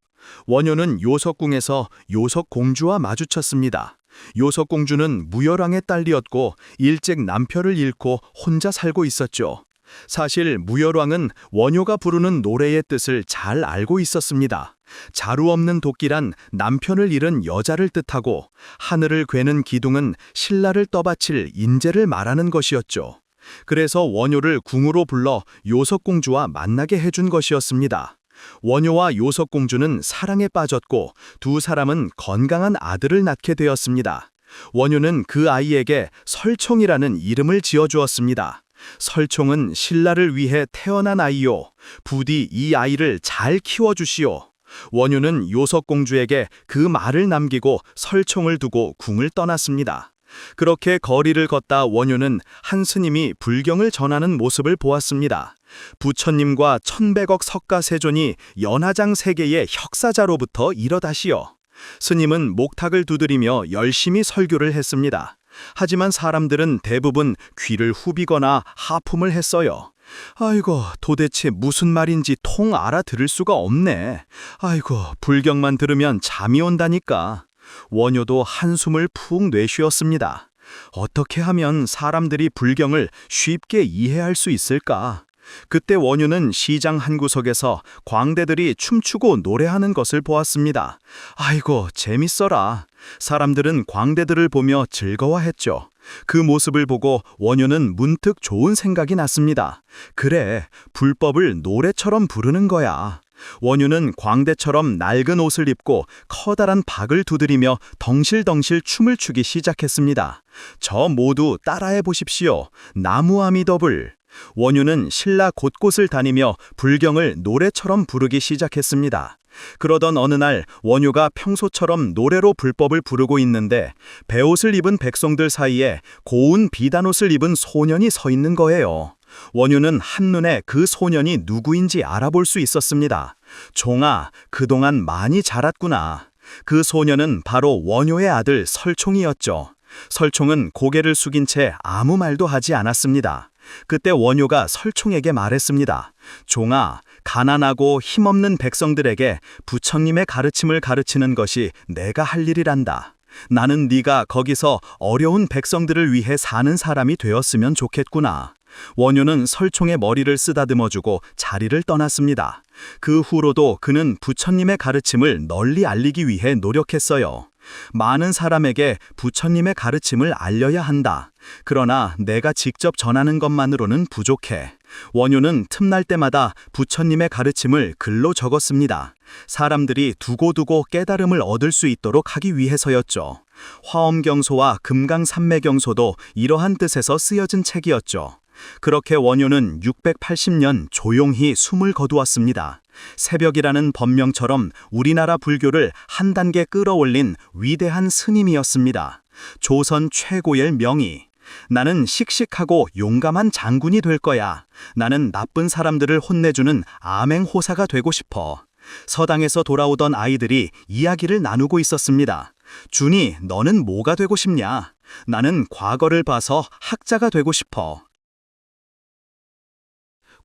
원효는 요석궁에서 요석공주와 마주쳤습니다. 요석공주는 무열왕의 딸이었고 일찍 남편을 잃고 혼자 살고 있었죠. 사실 무열왕은 원효가 부르는 노래의 뜻을 잘 알고 있었습니다. 자루 없는 도끼란 남편을 잃은 여자를 뜻하고 하늘을 괴는 기둥은 신라를 떠받칠 인재를 말하는 것이었죠. 그래서 원효를 궁으로 불러 요석공주와 만나게 해준 것이었습니다. 원효와 요석공주는 사랑에 빠졌고 두 사람은 건강한 아들을 낳게 되었습니다. 원효는 그 아이에게 설총이라는 이름을 지어주었습니다. 설총은 신라를 위해 태어난 아이요. 부디 이 아이를 잘 키워주시오. 원효는 요석공주에게 그 말을 남기고 설총을 두고 궁을 떠났습니다. 그렇게 거리를 걷다 원효는 한 스님이 불경을 전하는 모습을 보았습니다. 부처님과 1100억 석가세존이 연화장 세계의 혁사자로부터 이뤄다시어. 스님은 목탁을 두드리며 열심히 설교를 했습니다. 하지만 사람들은 대부분 귀를 후비거나 하품을 했어요. 아이고, 도대체 무슨 말인지 통 알아들을 수가 없네. 아이고, 불경만 들으면 잠이 온다니까. 원효도 한숨을 푹 내쉬었습니다. 어떻게 하면 사람들이 불경을 쉽게 이해할 수 있을까? 그때 원효는 시장 한 구석에서 광대들이 춤추고 노래하는 것을 보았습니다. 아이고, 재밌어라. 사람들은 광대들을 보며 즐거워했죠. 그 모습을 보고 원효는 문득 좋은 생각이 났습니다. 그래, 불법을 노래처럼 부르는 거야. 원효는 광대처럼 낡은 옷을 입고 커다란 박을 두드리며 덩실덩실 춤을 추기 시작했습니다. 저 모두 따라해 보십시오. 나무아미더불. 원효는 신라 곳곳을 다니며 불경을 노래처럼 부르기 시작했습니다. 그러던 어느 날 원효가 평소처럼 노래로 불법을 부르고 있는데 베옷을 입은 백성들 사이에 고운 비단옷을 입은 소년이 서 있는 거예요. 원효는 한눈에 그 소년이 누구인지 알아볼 수 있었습니다. 종아, 그동안 많이 자랐구나. 그 소년은 바로 원효의 아들 설총이었죠. 설총은 고개를 숙인 채 아무 말도 하지 않았습니다. 그때 원효가 설총에게 말했습니다. 종아, 가난하고 힘없는 백성들에게 부처님의 가르침을 가르치는 것이 내가 할 일이란다. 나는 네가 거기서 어려운 백성들을 위해 사는 사람이 되었으면 좋겠구나. 원효는 설총의 머리를 쓰다듬어주고 자리를 떠났습니다. 그 후로도 그는 부처님의 가르침을 널리 알리기 위해 노력했어요. 많은 사람에게 부처님의 가르침을 알려야 한다. 그러나 내가 직접 전하는 것만으로는 부족해. 원효는 틈날 때마다 부처님의 가르침을 글로 적었습니다. 사람들이 두고두고 깨달음을 얻을 수 있도록 하기 위해서였죠. 화엄경소와 금강산매경소도 이러한 뜻에서 쓰여진 책이었죠. 그렇게 원효는 680년 조용히 숨을 거두었습니다. 새벽이라는 법명처럼 우리나라 불교를 한 단계 끌어올린 위대한 스님이었습니다. 조선 최고의 명의. 나는 씩씩하고 용감한 장군이 될 거야. 나는 나쁜 사람들을 혼내주는 암행호사가 되고 싶어. 서당에서 돌아오던 아이들이 이야기를 나누고 있었습니다. 준이, 너는 뭐가 되고 싶냐? 나는 과거를 봐서 학자가 되고 싶어.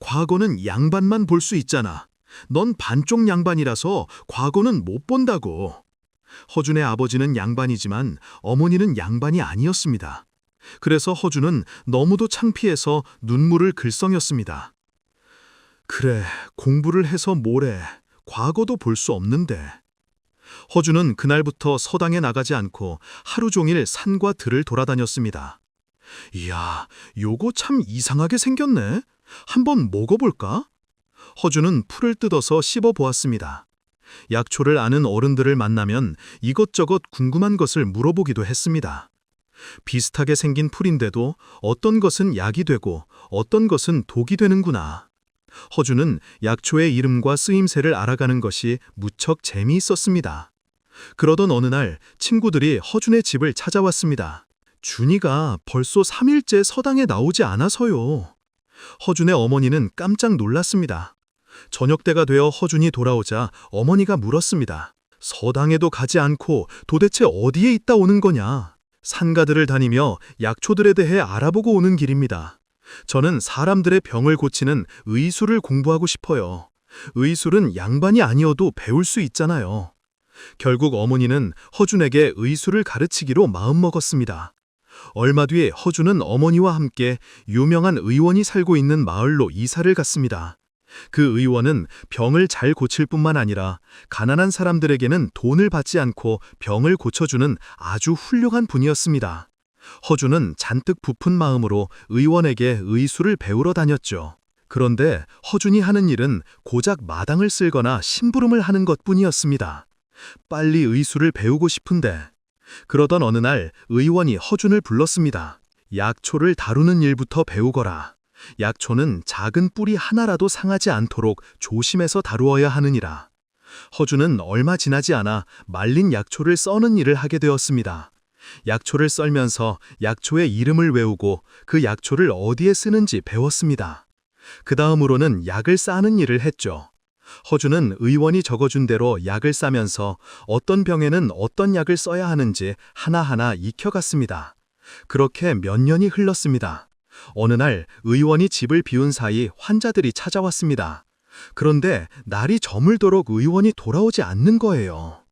과거는 양반만 볼 수 있잖아. 넌 반쪽 양반이라서 과거는 못 본다고. 허준의 아버지는 양반이지만 어머니는 양반이 아니었습니다. 그래서 허준은 너무도 창피해서 눈물을 글썽였습니다. 그래, 공부를 해서 뭐래. 과거도 볼 수 없는데. 허준은 그날부터 서당에 나가지 않고 하루 종일 산과 들을 돌아다녔습니다. 이야, 요거 참 이상하게 생겼네. 한번 먹어볼까? 허준은 풀을 뜯어서 씹어보았습니다. 약초를 아는 어른들을 만나면 이것저것 궁금한 것을 물어보기도 했습니다. 비슷하게 생긴 풀인데도 어떤 것은 약이 되고 어떤 것은 독이 되는구나. 허준은 약초의 이름과 쓰임새를 알아가는 것이 무척 재미있었습니다. 그러던 어느 날 친구들이 허준의 집을 찾아왔습니다. 준이가 벌써 3일째 서당에 나오지 않아서요. 허준의 어머니는 깜짝 놀랐습니다. 저녁때가 되어 허준이 돌아오자 어머니가 물었습니다. 서당에도 가지 않고 도대체 어디에 있다 오는 거냐? 산가들을 다니며 약초들에 대해 알아보고 오는 길입니다. 저는 사람들의 병을 고치는 의술을 공부하고 싶어요. 의술은 양반이 아니어도 배울 수 있잖아요. 결국 어머니는 허준에게 의술을 가르치기로 마음먹었습니다. 얼마 뒤에 허준은 어머니와 함께 유명한 의원이 살고 있는 마을로 이사를 갔습니다. 그 의원은 병을 잘 고칠 뿐만 아니라 가난한 사람들에게는 돈을 받지 않고 병을 고쳐주는 아주 훌륭한 분이었습니다. 허준은 잔뜩 부푼 마음으로 의원에게 의술을 배우러 다녔죠. 그런데 허준이 하는 일은 고작 마당을 쓸거나 심부름을 하는 것뿐이었습니다. 빨리 의술을 배우고 싶은데. 그러던 어느 날 의원이 허준을 불렀습니다. 약초를 다루는 일부터 배우거라. 약초는 작은 뿌리 하나라도 상하지 않도록 조심해서 다루어야 하느니라. 허준은 얼마 지나지 않아 말린 약초를 써는 일을 하게 되었습니다. 약초를 썰면서 약초의 이름을 외우고 그 약초를 어디에 쓰는지 배웠습니다. 그 다음으로는 약을 싸는 일을 했죠. 허준은 의원이 적어준 대로 약을 싸면서 어떤 병에는 어떤 약을 써야 하는지 하나하나 익혀갔습니다. 그렇게 몇 년이 흘렀습니다. 어느 날 의원이 집을 비운 사이 환자들이 찾아왔습니다. 그런데 날이 저물도록 의원이 돌아오지 않는 거예요.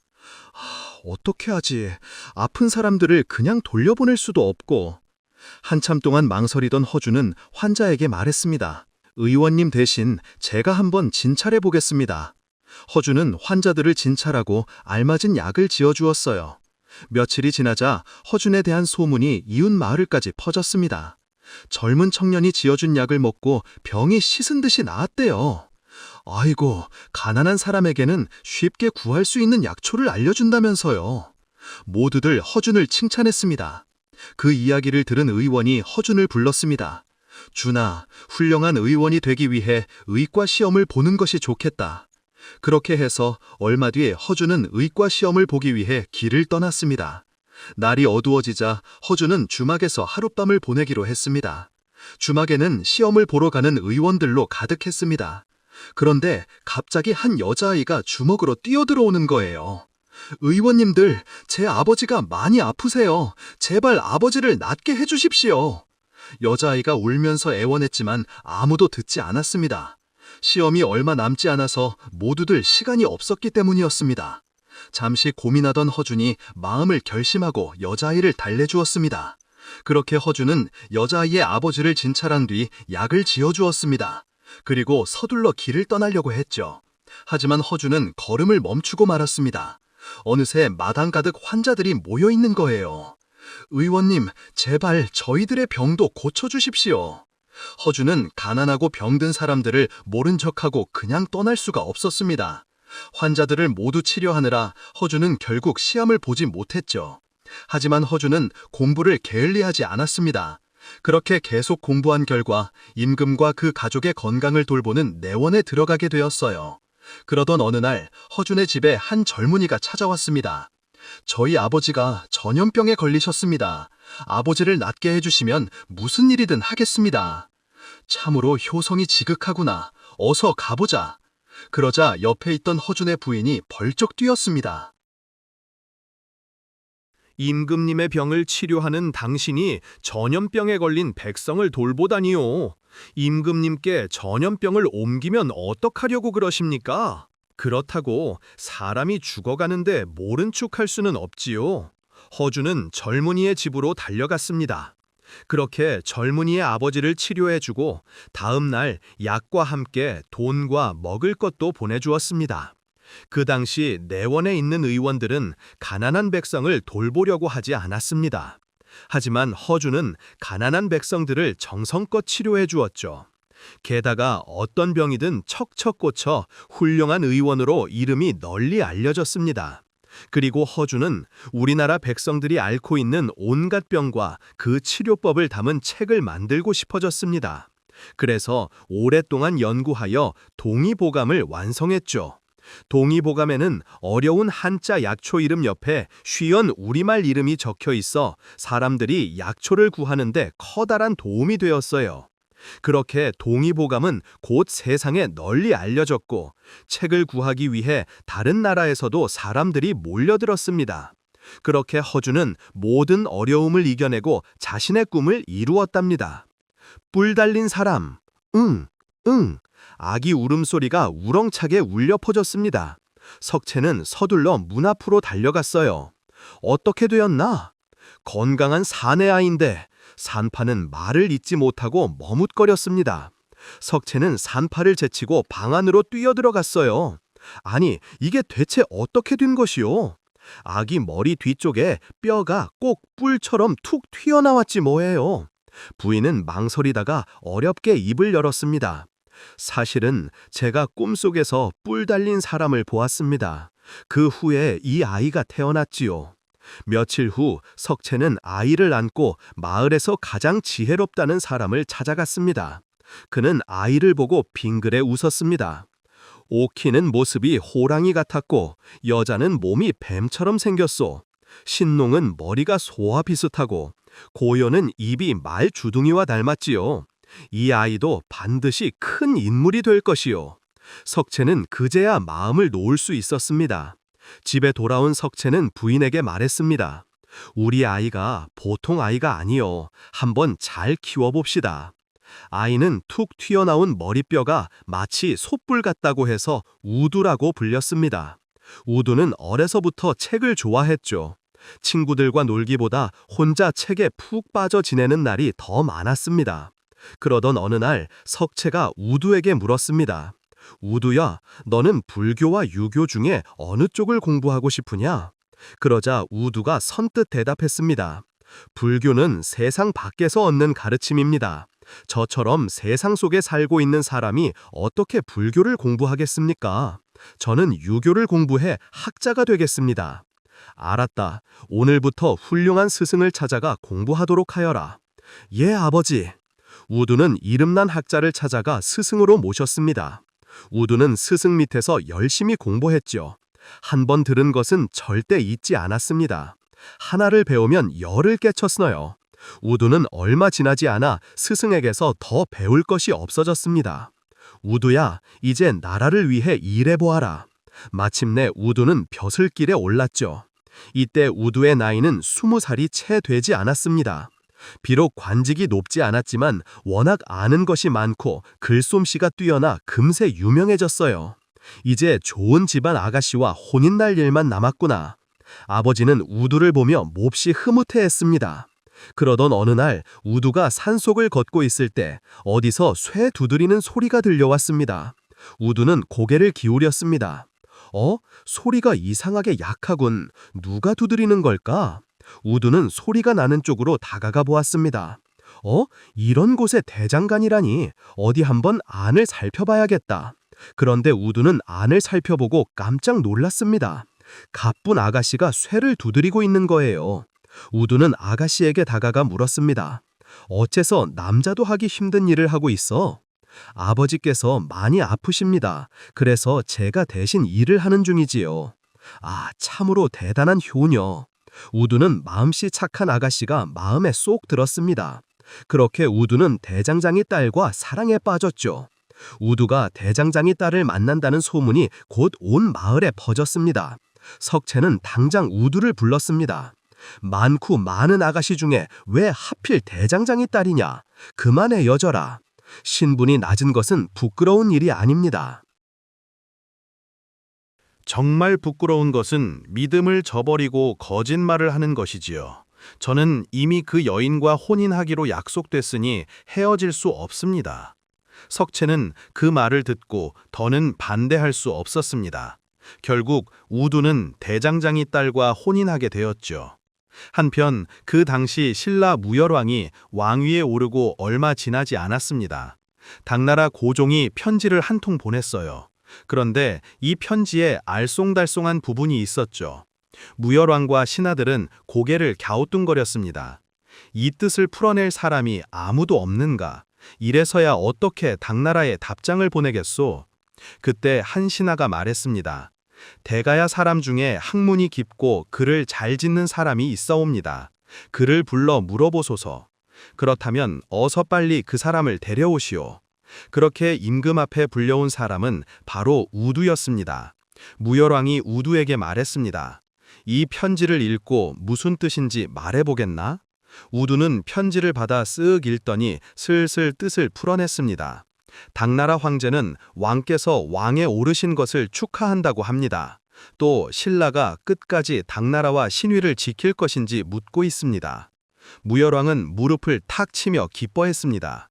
어떻게 하지? 아픈 사람들을 그냥 돌려보낼 수도 없고. 한참 동안 망설이던 허준은 환자에게 말했습니다. 의원님 대신 제가 한번 진찰해 보겠습니다. 허준은 환자들을 진찰하고 알맞은 약을 지어주었어요. 며칠이 지나자 허준에 대한 소문이 이웃 마을까지 퍼졌습니다. 젊은 청년이 지어준 약을 먹고 병이 씻은 듯이 나았대요. 아이고, 가난한 사람에게는 쉽게 구할 수 있는 약초를 알려준다면서요. 모두들 허준을 칭찬했습니다. 그 이야기를 들은 의원이 허준을 불렀습니다. 준아, 훌륭한 의원이 되기 위해 의과 시험을 보는 것이 좋겠다. 그렇게 해서 얼마 뒤에 허준은 의과 시험을 보기 위해 길을 떠났습니다. 날이 어두워지자 허준은 주막에서 하룻밤을 보내기로 했습니다. 주막에는 시험을 보러 가는 의원들로 가득했습니다. 그런데 갑자기 한 여자아이가 주먹으로 뛰어들어오는 거예요. 의원님들, 제 아버지가 많이 아프세요. 제발 아버지를 낫게 해주십시오. 여자아이가 울면서 애원했지만 아무도 듣지 않았습니다. 시험이 얼마 남지 않아서 모두들 시간이 없었기 때문이었습니다. 잠시 고민하던 허준이 마음을 결심하고 여자아이를 달래주었습니다. 그렇게 허준은 여자아이의 아버지를 진찰한 뒤 약을 지어주었습니다. 그리고 서둘러 길을 떠나려고 했죠. 하지만 허준은 걸음을 멈추고 말았습니다. 어느새 마당 가득 환자들이 모여 있는 거예요. 의원님, 제발 저희들의 병도 고쳐주십시오. 허준은 가난하고 병든 사람들을 모른 척하고 그냥 떠날 수가 없었습니다. 환자들을 모두 치료하느라 허준은 결국 시험을 보지 못했죠. 하지만 허준은 공부를 게을리하지 않았습니다. 그렇게 계속 공부한 결과 임금과 그 가족의 건강을 돌보는 내원에 들어가게 되었어요. 그러던 어느 날 허준의 집에 한 젊은이가 찾아왔습니다. 저희 아버지가 전염병에 걸리셨습니다. 아버지를 낫게 해주시면 무슨 일이든 하겠습니다. 참으로 효성이 지극하구나. 어서 가보자. 그러자 옆에 있던 허준의 부인이 벌쩍 뛰었습니다. 임금님의 병을 치료하는 당신이 전염병에 걸린 백성을 돌보다니요. 임금님께 전염병을 옮기면 어떡하려고 그러십니까? 그렇다고 사람이 죽어가는데 모른 척할 수는 없지요. 허주는 젊은이의 집으로 달려갔습니다. 그렇게 젊은이의 아버지를 치료해주고 다음 날 약과 함께 돈과 먹을 것도 보내주었습니다. 그 당시 내원에 있는 의원들은 가난한 백성을 돌보려고 하지 않았습니다. 하지만 허주는 가난한 백성들을 정성껏 치료해 주었죠. 게다가 어떤 병이든 척척 고쳐 훌륭한 의원으로 이름이 널리 알려졌습니다. 그리고 허주는 우리나라 백성들이 앓고 있는 온갖 병과 그 치료법을 담은 책을 만들고 싶어졌습니다. 그래서 오랫동안 연구하여 동의보감을 완성했죠. 동의보감에는 어려운 한자 약초 이름 옆에 쉬운 우리말 이름이 적혀 있어 사람들이 약초를 구하는데 커다란 도움이 되었어요. 그렇게 동의보감은 곧 세상에 널리 알려졌고 책을 구하기 위해 다른 나라에서도 사람들이 몰려들었습니다. 그렇게 허주는 모든 어려움을 이겨내고 자신의 꿈을 이루었답니다. 뿔 달린 사람, 응, 응. 아기 울음소리가 우렁차게 울려 퍼졌습니다. 석채는 서둘러 문 앞으로 달려갔어요. 어떻게 되었나? 건강한 사내 아이인데 산파는 말을 잇지 못하고 머뭇거렸습니다. 석채는 산파를 제치고 방 안으로 뛰어들어갔어요. 아니, 이게 대체 어떻게 된 것이오? 아기 머리 뒤쪽에 뼈가 꼭 뿔처럼 툭 튀어나왔지 뭐예요. 부인은 망설이다가 어렵게 입을 열었습니다. 사실은 제가 꿈속에서 뿔 달린 사람을 보았습니다. 그 후에 이 아이가 태어났지요. 며칠 후 석채는 아이를 안고 마을에서 가장 지혜롭다는 사람을 찾아갔습니다. 그는 아이를 보고 빙그레 웃었습니다. 오키는 모습이 호랑이 같았고 여자는 몸이 뱀처럼 생겼소. 신농은 머리가 소와 비슷하고 고요는 입이 말 주둥이와 닮았지요. 이 아이도 반드시 큰 인물이 될 것이요. 석채는 그제야 마음을 놓을 수 있었습니다. 집에 돌아온 석채는 부인에게 말했습니다. 우리 아이가 보통 아이가 아니요. 한번 잘 키워봅시다. 아이는 툭 튀어나온 머리뼈가 마치 솥불 같다고 해서 우두라고 불렸습니다. 우두는 어려서부터 책을 좋아했죠. 친구들과 놀기보다 혼자 책에 푹 빠져 지내는 날이 더 많았습니다. 그러던 어느 날 석채가 우두에게 물었습니다. 우두야, 너는 불교와 유교 중에 어느 쪽을 공부하고 싶으냐? 그러자 우두가 선뜻 대답했습니다. 불교는 세상 밖에서 얻는 가르침입니다. 저처럼 세상 속에 살고 있는 사람이 어떻게 불교를 공부하겠습니까? 저는 유교를 공부해 학자가 되겠습니다. 알았다. 오늘부터 훌륭한 스승을 찾아가 공부하도록 하여라. 예, 아버지. 우두는 이름난 학자를 찾아가 스승으로 모셨습니다. 우두는 스승 밑에서 열심히 공부했죠. 한 번 들은 것은 절대 잊지 않았습니다. 하나를 배우면 열을 깨쳤어요. 우두는 얼마 지나지 않아 스승에게서 더 배울 것이 없어졌습니다. 우두야, 이제 나라를 위해 일해보아라. 마침내 우두는 벼슬길에 올랐죠. 이때 우두의 나이는 20살이 채 되지 않았습니다. 비록 관직이 높지 않았지만 워낙 아는 것이 많고 글솜씨가 뛰어나 금세 유명해졌어요. 이제 좋은 집안 아가씨와 혼인 날 일만 남았구나. 아버지는 우두를 보며 몹시 흐뭇해했습니다. 그러던 어느 날 우두가 산속을 걷고 있을 때 어디서 쇠 두드리는 소리가 들려왔습니다. 우두는 고개를 기울였습니다. 소리가 이상하게 약하군. 누가 두드리는 걸까? 우두는 소리가 나는 쪽으로 다가가 보았습니다. 이런 곳에 대장간이라니. 어디 한번 안을 살펴봐야겠다. 그런데 우두는 안을 살펴보고 깜짝 놀랐습니다. 가쁜 아가씨가 쇠를 두드리고 있는 거예요. 우두는 아가씨에게 다가가 물었습니다. 어째서 남자도 하기 힘든 일을 하고 있어? 아버지께서 많이 아프십니다. 그래서 제가 대신 일을 하는 중이지요. 아, 참으로 대단한 효녀. 우두는 마음씨 착한 아가씨가 마음에 쏙 들었습니다. 그렇게 우두는 대장장이 딸과 사랑에 빠졌죠. 우두가 대장장이 딸을 만난다는 소문이 곧 온 마을에 퍼졌습니다. 석채는 당장 우두를 불렀습니다. 많고 많은 아가씨 중에 왜 하필 대장장이 딸이냐? 그만해 여져라. 신분이 낮은 것은 부끄러운 일이 아닙니다. 정말 부끄러운 것은 믿음을 저버리고 거짓말을 하는 것이지요. 저는 이미 그 여인과 혼인하기로 약속됐으니 헤어질 수 없습니다. 석채는 그 말을 듣고 더는 반대할 수 없었습니다. 결국 우두는 대장장이 딸과 혼인하게 되었죠. 한편 그 당시 신라 무열왕이 왕위에 오르고 얼마 지나지 않았습니다. 당나라 고종이 편지를 한 통 보냈어요. 그런데 이 편지에 알쏭달쏭한 부분이 있었죠. 무열왕과 신하들은 고개를 갸우뚱거렸습니다. 이 뜻을 풀어낼 사람이 아무도 없는가? 이래서야 어떻게 당나라에 답장을 보내겠소? 그때 한 신하가 말했습니다. 대가야 사람 중에 학문이 깊고 글을 잘 짓는 사람이 있어옵니다. 그를 불러 물어보소서. 그렇다면 어서 빨리 그 사람을 데려오시오. 그렇게 임금 앞에 불려온 사람은 바로 우두였습니다. 무열왕이 우두에게 말했습니다. 이 편지를 읽고 무슨 뜻인지 말해보겠나? 우두는 편지를 받아 쓱 읽더니 슬슬 뜻을 풀어냈습니다. 당나라 황제는 왕께서 왕에 오르신 것을 축하한다고 합니다. 또 신라가 끝까지 당나라와 신위를 지킬 것인지 묻고 있습니다. 무열왕은 무릎을 탁 치며 기뻐했습니다.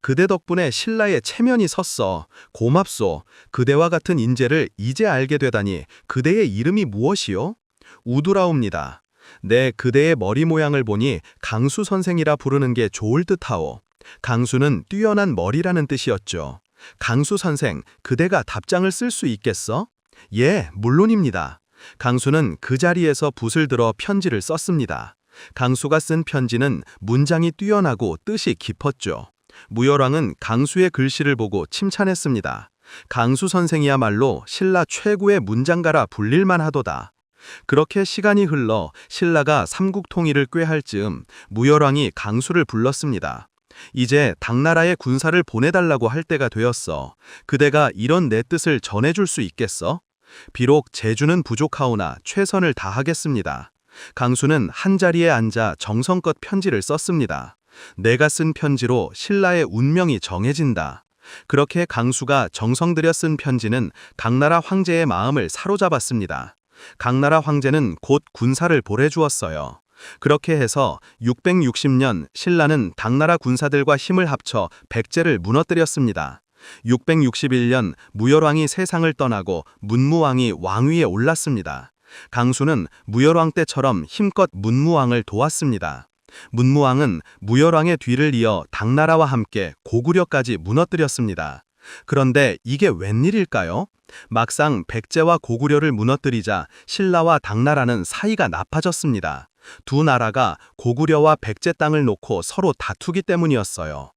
그대 덕분에 신라의 체면이 섰어. 고맙소. 그대와 같은 인재를 이제 알게 되다니 그대의 이름이 무엇이요? 우두라옵니다. 네, 그대의 머리 모양을 보니 강수 선생이라 부르는 게 좋을 듯하오. 강수는 뛰어난 머리라는 뜻이었죠. 강수 선생, 그대가 답장을 쓸 수 있겠어? 예, 물론입니다. 강수는 그 자리에서 붓을 들어 편지를 썼습니다. 강수가 쓴 편지는 문장이 뛰어나고 뜻이 깊었죠. 무열왕은 강수의 글씨를 보고 칭찬했습니다. 강수 선생이야말로 신라 최고의 문장가라 불릴만 하도다. 그렇게 시간이 흘러 신라가 삼국 통일을 꾀할 즈음 무열왕이 강수를 불렀습니다. 이제 당나라에 군사를 보내달라고 할 때가 되었어. 그대가 이런 내 뜻을 전해줄 수 있겠어? 비록 재주는 부족하오나 최선을 다하겠습니다. 강수는 한자리에 앉아 정성껏 편지를 썼습니다. 내가 쓴 편지로 신라의 운명이 정해진다. 그렇게 강수가 정성 들여 쓴 편지는 당나라 황제의 마음을 사로잡았습니다. 당나라 황제는 곧 군사를 보내주었어요. 그렇게 해서 660년 신라는 당나라 군사들과 힘을 합쳐 백제를 무너뜨렸습니다. 661년 무열왕이 세상을 떠나고 문무왕이 왕위에 올랐습니다. 강수는 무열왕 때처럼 힘껏 문무왕을 도왔습니다. 문무왕은 무열왕의 뒤를 이어 당나라와 함께 고구려까지 무너뜨렸습니다. 그런데 이게 웬일일까요? 막상 백제와 고구려를 무너뜨리자 신라와 당나라는 사이가 나빠졌습니다. 두 나라가 고구려와 백제 땅을 놓고 서로 다투기 때문이었어요.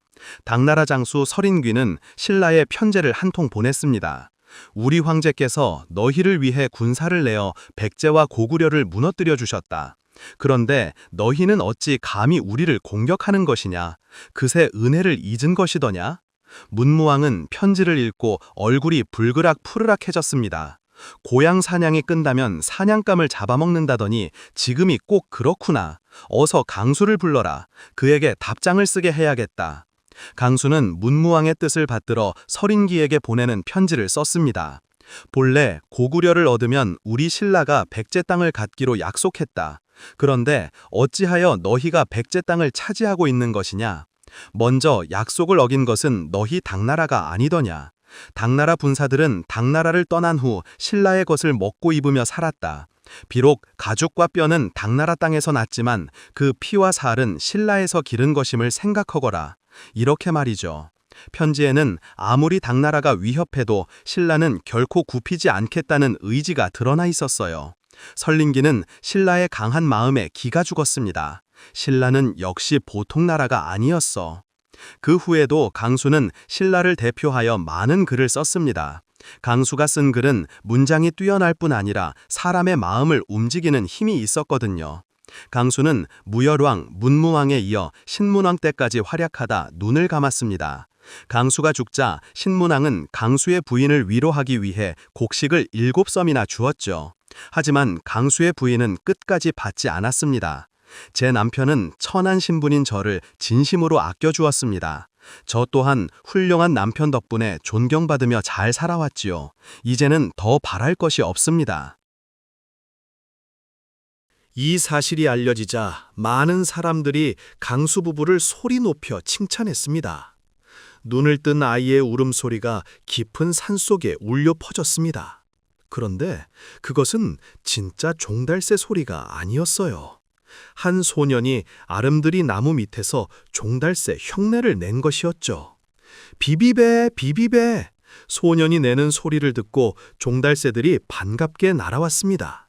당나라 장수 설인귀는 신라에 편지를 한 통 보냈습니다. 우리 황제께서 너희를 위해 군사를 내어 백제와 고구려를 무너뜨려 주셨다. 그런데 너희는 어찌 감히 우리를 공격하는 것이냐? 그새 은혜를 잊은 것이더냐? 문무왕은 편지를 읽고 얼굴이 불그락 푸르락해졌습니다. 고양 사냥이 끝나면 사냥감을 잡아먹는다더니 지금이 꼭 그렇구나. 어서 강수를 불러라. 그에게 답장을 쓰게 해야겠다. 강수는 문무왕의 뜻을 받들어 설인기에게 보내는 편지를 썼습니다. 본래 고구려를 얻으면 우리 신라가 백제 땅을 갖기로 약속했다. 그런데 어찌하여 너희가 백제 땅을 차지하고 있는 것이냐? 먼저 약속을 어긴 것은 너희 당나라가 아니더냐? 당나라 군사들은 당나라를 떠난 후 신라의 것을 먹고 입으며 살았다. 비록 가죽과 뼈는 당나라 땅에서 났지만 그 피와 살은 신라에서 기른 것임을 생각하거라. 이렇게 말이죠. 편지에는 아무리 당나라가 위협해도 신라는 결코 굽히지 않겠다는 의지가 드러나 있었어요. 설린기는 신라의 강한 마음에 기가 죽었습니다. 신라는 역시 보통 나라가 아니었어. 그 후에도 강수는 신라를 대표하여 많은 글을 썼습니다. 강수가 쓴 글은 문장이 뛰어날 뿐 아니라 사람의 마음을 움직이는 힘이 있었거든요. 강수는 무열왕, 문무왕에 이어 신문왕 때까지 활약하다 눈을 감았습니다. 강수가 죽자 신문왕은 강수의 부인을 위로하기 위해 곡식을 7섬이나 주었죠. 하지만 강수의 부인은 끝까지 받지 않았습니다. 제 남편은 천한 신분인 저를 진심으로 아껴주었습니다. 저 또한 훌륭한 남편 덕분에 존경받으며 잘 살아왔지요. 이제는 더 바랄 것이 없습니다. 이 사실이 알려지자 많은 사람들이 강수 부부를 소리 높여 칭찬했습니다. 눈을 뜬 아이의 울음소리가 깊은 산속에 울려 퍼졌습니다. 그런데 그것은 진짜 종달새 소리가 아니었어요. 한 소년이 아름드리 나무 밑에서 종달새 흉내를 낸 것이었죠. 비비배, 비비배. 소년이 내는 소리를 듣고 종달새들이 반갑게 날아왔습니다.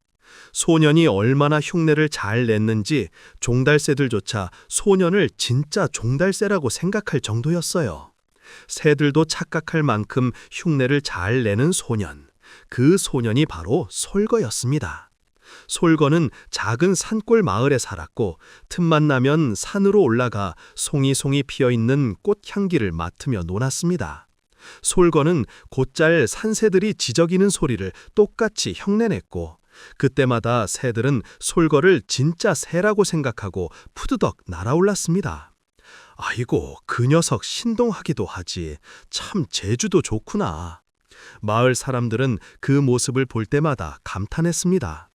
소년이 얼마나 흉내를 잘 냈는지 종달새들조차 소년을 진짜 종달새라고 생각할 정도였어요. 새들도 착각할 만큼 흉내를 잘 내는 소년. 그 소년이 바로 솔거였습니다. 솔거는 작은 산골 마을에 살았고 틈만 나면 산으로 올라가 송이송이 피어있는 꽃향기를 맡으며 놀았습니다. 솔거는 곧잘 산새들이 지저귀는 소리를 똑같이 흉내냈고 그때마다 새들은 솔거를 진짜 새라고 생각하고 푸드덕 날아올랐습니다. 아이고, 그 녀석 신동하기도 하지. 참 재주도 좋구나. 마을 사람들은 그 모습을 볼 때마다 감탄했습니다.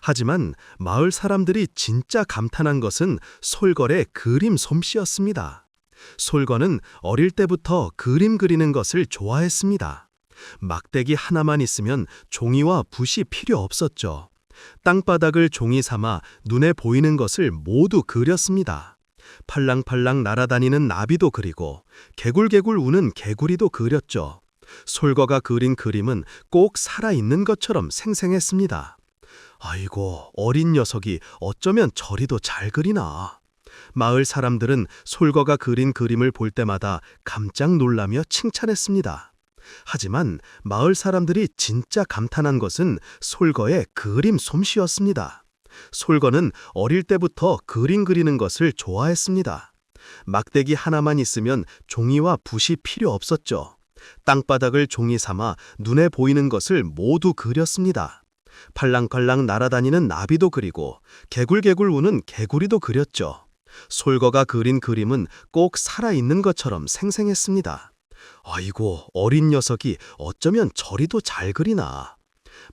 하지만 마을 사람들이 진짜 감탄한 것은 솔거의 그림 솜씨였습니다. 솔거는 어릴 때부터 그림 그리는 것을 좋아했습니다. 막대기 하나만 있으면 종이와 붓이 필요 없었죠. 땅바닥을 종이 삼아 눈에 보이는 것을 모두 그렸습니다. 팔랑팔랑 날아다니는 나비도 그리고 개굴개굴 우는 개구리도 그렸죠. 솔거가 그린 그림은 꼭 살아있는 것처럼 생생했습니다. 아이고, 어린 녀석이 어쩌면 저리도 잘 그리나. 마을 사람들은 솔거가 그린 그림을 볼 때마다 깜짝 놀라며 칭찬했습니다. 하지만 마을 사람들이 진짜 감탄한 것은 솔거의 그림 솜씨였습니다. 솔거는 어릴 때부터 그림 그리는 것을 좋아했습니다. 막대기 하나만 있으면 종이와 붓이 필요 없었죠. 땅바닥을 종이 삼아 눈에 보이는 것을 모두 그렸습니다. 팔랑팔랑 날아다니는 나비도 그리고 개굴개굴 우는 개구리도 그렸죠. 솔거가 그린 그림은 꼭 살아있는 것처럼 생생했습니다. 아이고, 어린 녀석이 어쩌면 저리도 잘 그리나.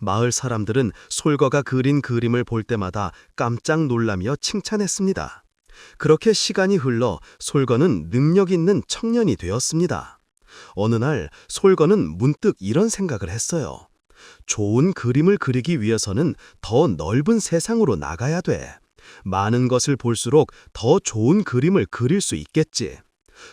마을 사람들은 솔거가 그린 그림을 볼 때마다 깜짝 놀라며 칭찬했습니다. 그렇게 시간이 흘러 솔거는 능력 있는 청년이 되었습니다. 어느 날 솔거는 문득 이런 생각을 했어요. 좋은 그림을 그리기 위해서는 더 넓은 세상으로 나가야 돼. 많은 것을 볼수록 더 좋은 그림을 그릴 수 있겠지.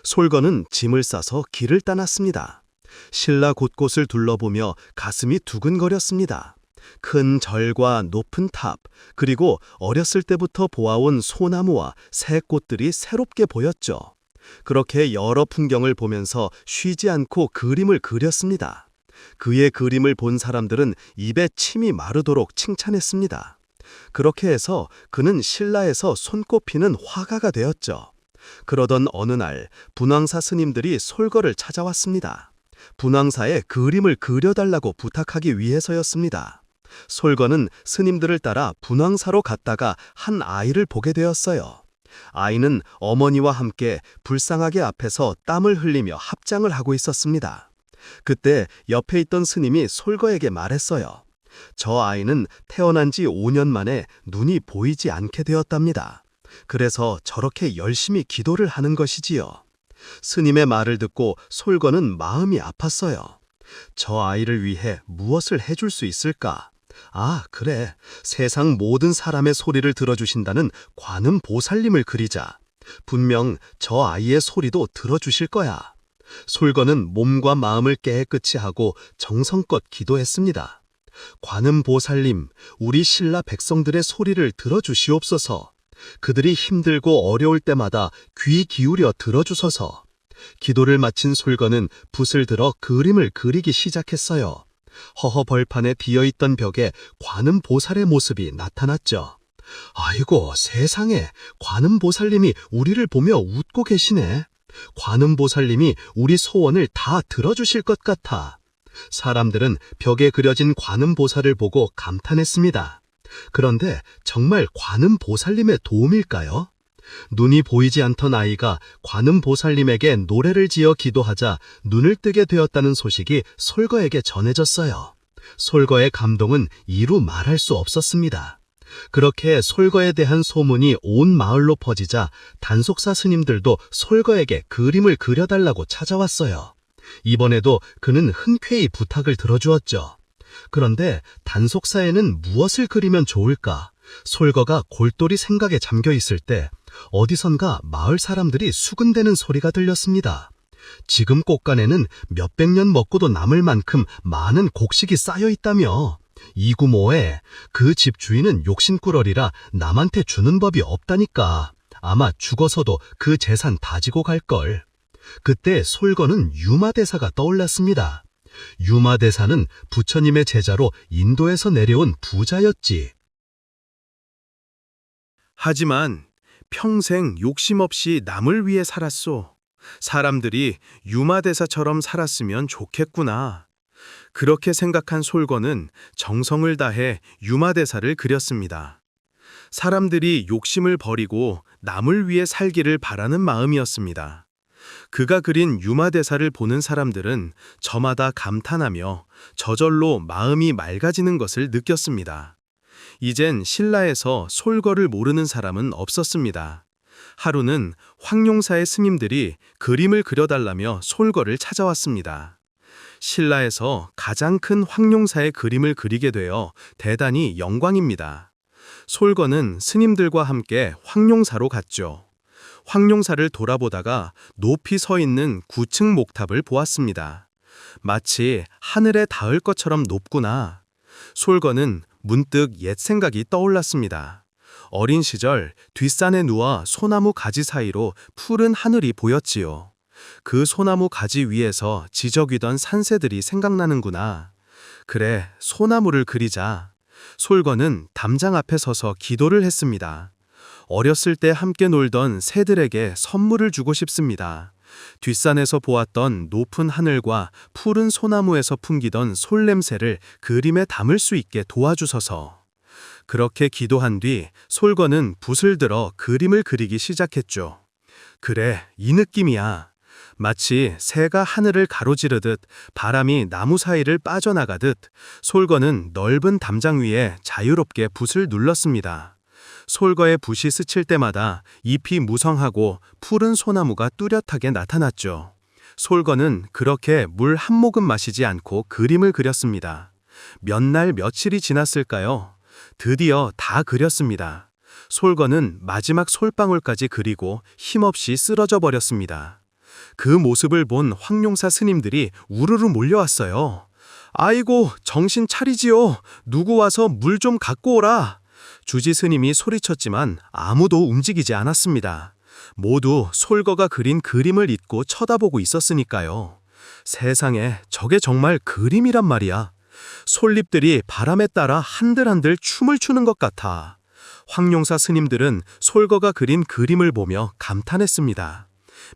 솔거는 짐을 싸서 길을 떠났습니다. 신라 곳곳을 둘러보며 가슴이 두근거렸습니다. 큰 절과 높은 탑, 그리고 어렸을 때부터 보아온 소나무와 새 꽃들이 새롭게 보였죠. 그렇게 여러 풍경을 보면서 쉬지 않고 그림을 그렸습니다. 그의 그림을 본 사람들은 입에 침이 마르도록 칭찬했습니다. 그렇게 해서 그는 신라에서 손꼽히는 화가가 되었죠. 그러던 어느 날 분황사 스님들이 솔거를 찾아왔습니다. 분황사에 그림을 그려달라고 부탁하기 위해서였습니다. 솔거는 스님들을 따라 분황사로 갔다가 한 아이를 보게 되었어요. 아이는 어머니와 함께 불쌍하게 앞에서 땀을 흘리며 합장을 하고 있었습니다. 그때 옆에 있던 스님이 솔거에게 말했어요. 저 아이는 태어난 지 5년 만에 눈이 보이지 않게 되었답니다. 그래서 저렇게 열심히 기도를 하는 것이지요. 스님의 말을 듣고 솔거는 마음이 아팠어요. 저 아이를 위해 무엇을 해줄 수 있을까? 아, 그래. 세상 모든 사람의 소리를 들어주신다는 관음 보살님을 그리자. 분명 저 아이의 소리도 들어주실 거야. 솔거는 몸과 마음을 깨끗이 하고 정성껏 기도했습니다. 관음 보살님, 우리 신라 백성들의 소리를 들어주시옵소서. 그들이 힘들고 어려울 때마다 귀 기울여 들어주소서. 기도를 마친 솔거는 붓을 들어 그림을 그리기 시작했어요. 허허 벌판에 비어있던 벽에 관음 보살의 모습이 나타났죠. 아이고, 세상에, 관음 보살님이 우리를 보며 웃고 계시네. 관음 보살님이 우리 소원을 다 들어주실 것 같아. 사람들은 벽에 그려진 관음 보살을 보고 감탄했습니다. 그런데 정말 관음 보살님의 도움일까요? 눈이 보이지 않던 아이가 관음보살님에게 노래를 지어 기도하자 눈을 뜨게 되었다는 소식이 솔거에게 전해졌어요. 솔거의 감동은 이루 말할 수 없었습니다. 그렇게 솔거에 대한 소문이 온 마을로 퍼지자 단속사 스님들도 솔거에게 그림을 그려달라고 찾아왔어요. 이번에도 그는 흔쾌히 부탁을 들어주었죠. 그런데 단속사에는 무엇을 그리면 좋을까? 솔거가 골똘히 생각에 잠겨 있을 때 어디선가 마을 사람들이 수군대는 소리가 들렸습니다. 지금 꽃간에는 몇백 년 먹고도 남을 만큼 많은 곡식이 쌓여 있다며. 이구모에 그 집 주인은 욕심꾸러리라 남한테 주는 법이 없다니까. 아마 죽어서도 그 재산 다지고 갈걸. 그때 솔거는 유마대사가 떠올랐습니다. 유마대사는 부처님의 제자로 인도에서 내려온 부자였지. 하지만 평생 욕심 없이 남을 위해 살았소. 사람들이 유마대사처럼 살았으면 좋겠구나. 그렇게 생각한 솔거는 정성을 다해 유마대사를 그렸습니다. 사람들이 욕심을 버리고 남을 위해 살기를 바라는 마음이었습니다. 그가 그린 유마대사를 보는 사람들은 저마다 감탄하며 저절로 마음이 맑아지는 것을 느꼈습니다. 이젠 신라에서 솔거를 모르는 사람은 없었습니다. 하루는 황룡사의 스님들이 그림을 그려달라며 솔거를 찾아왔습니다. 신라에서 가장 큰 황룡사의 그림을 그리게 되어 대단히 영광입니다. 솔거는 스님들과 함께 황룡사로 갔죠. 황룡사를 돌아보다가 높이 서 있는 9층 목탑을 보았습니다. 마치 하늘에 닿을 것처럼 높구나. 솔거는 문득 옛 생각이 떠올랐습니다. 어린 시절 뒷산에 누워 소나무 가지 사이로 푸른 하늘이 보였지요. 그 소나무 가지 위에서 지저귀던 산새들이 생각나는구나. 그래, 소나무를 그리자. 솔거는 담장 앞에 서서 기도를 했습니다. 어렸을 때 함께 놀던 새들에게 선물을 주고 싶습니다. 뒷산에서 보았던 높은 하늘과 푸른 소나무에서 풍기던 솔냄새를 그림에 담을 수 있게 도와주소서. 그렇게 기도한 뒤 솔거는 붓을 들어 그림을 그리기 시작했죠. 그래, 이 느낌이야. 마치 새가 하늘을 가로지르듯 바람이 나무 사이를 빠져나가듯 솔거는 넓은 담장 위에 자유롭게 붓을 눌렀습니다. 솔거의 붓이 스칠 때마다 잎이 무성하고 푸른 소나무가 뚜렷하게 나타났죠. 솔거는 그렇게 물 한 모금 마시지 않고 그림을 그렸습니다. 몇 날 며칠이 지났을까요? 드디어 다 그렸습니다. 솔거는 마지막 솔방울까지 그리고 힘없이 쓰러져 버렸습니다. 그 모습을 본 황룡사 스님들이 우르르 몰려왔어요. 아이고, 정신 차리지요. 누구 와서 물 좀 갖고 오라. 주지 스님이 소리쳤지만 아무도 움직이지 않았습니다. 모두 솔거가 그린 그림을 잊고 쳐다보고 있었으니까요. 세상에, 저게 정말 그림이란 말이야. 솔잎들이 바람에 따라 한들한들 춤을 추는 것 같아. 황룡사 스님들은 솔거가 그린 그림을 보며 감탄했습니다.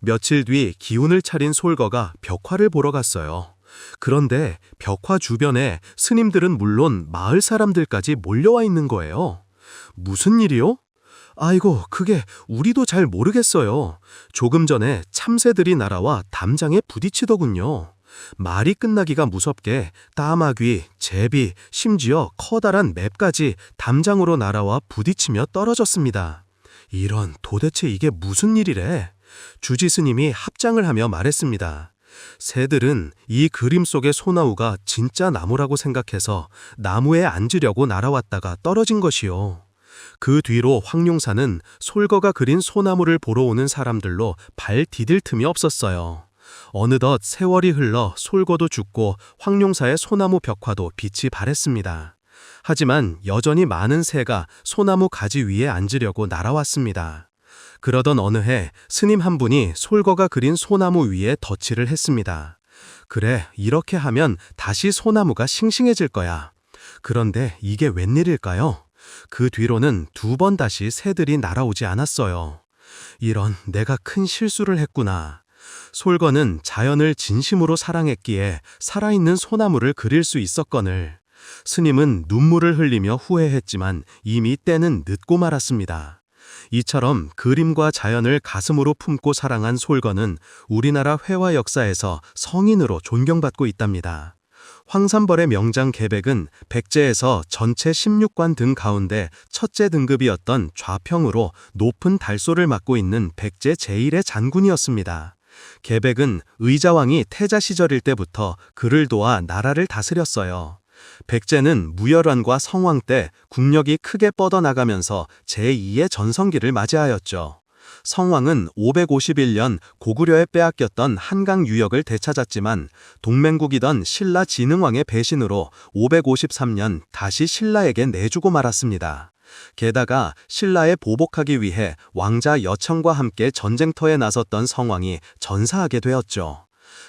며칠 뒤 기운을 차린 솔거가 벽화를 보러 갔어요. 그런데 벽화 주변에 스님들은 물론 마을 사람들까지 몰려와 있는 거예요. 무슨 일이요? 아이고, 그게 우리도 잘 모르겠어요. 조금 전에 참새들이 날아와 담장에 부딪히더군요. 말이 끝나기가 무섭게 따마귀, 제비, 심지어 커다란 맵까지 담장으로 날아와 부딪히며 떨어졌습니다. 이런, 도대체 이게 무슨 일이래? 주지 스님이 합장을 하며 말했습니다. 새들은 이 그림 속의 소나무가 진짜 나무라고 생각해서 나무에 앉으려고 날아왔다가 떨어진 것이요. 그 뒤로 황룡사는 솔거가 그린 소나무를 보러 오는 사람들로 발 디딜 틈이 없었어요. 어느덧 세월이 흘러 솔거도 죽고 황룡사의 소나무 벽화도 빛이 발했습니다. 하지만 여전히 많은 새가 소나무 가지 위에 앉으려고 날아왔습니다. 그러던 어느 해 스님 한 분이 솔거가 그린 소나무 위에 덧칠을 했습니다. 그래, 이렇게 하면 다시 소나무가 싱싱해질 거야. 그런데 이게 웬일일까요? 그 뒤로는 2번 다시 새들이 날아오지 않았어요. 이런, 내가 큰 실수를 했구나. 솔거는 자연을 진심으로 사랑했기에 살아있는 소나무를 그릴 수 있었거늘. 스님은 눈물을 흘리며 후회했지만 이미 때는 늦고 말았습니다. 이처럼 그림과 자연을 가슴으로 품고 사랑한 솔건은 우리나라 회화 역사에서 성인으로 존경받고 있답니다. 황산벌의 명장 계백은 백제에서 전체 16관 등 가운데 첫째 등급이었던 좌평으로 높은 달소를 맡고 있는 백제 제1의 장군이었습니다. 계백은 의자왕이 태자 시절일 때부터 그를 도와 나라를 다스렸어요. 백제는 무열환과 성왕 때 국력이 크게 뻗어나가면서 제2의 전성기를 맞이하였죠. 성왕은 551년 고구려에 빼앗겼던 한강 유역을 되찾았지만 동맹국이던 신라 진흥왕의 배신으로 553년 다시 신라에게 내주고 말았습니다. 게다가 신라에 보복하기 위해 왕자 여청과 함께 전쟁터에 나섰던 성왕이 전사하게 되었죠.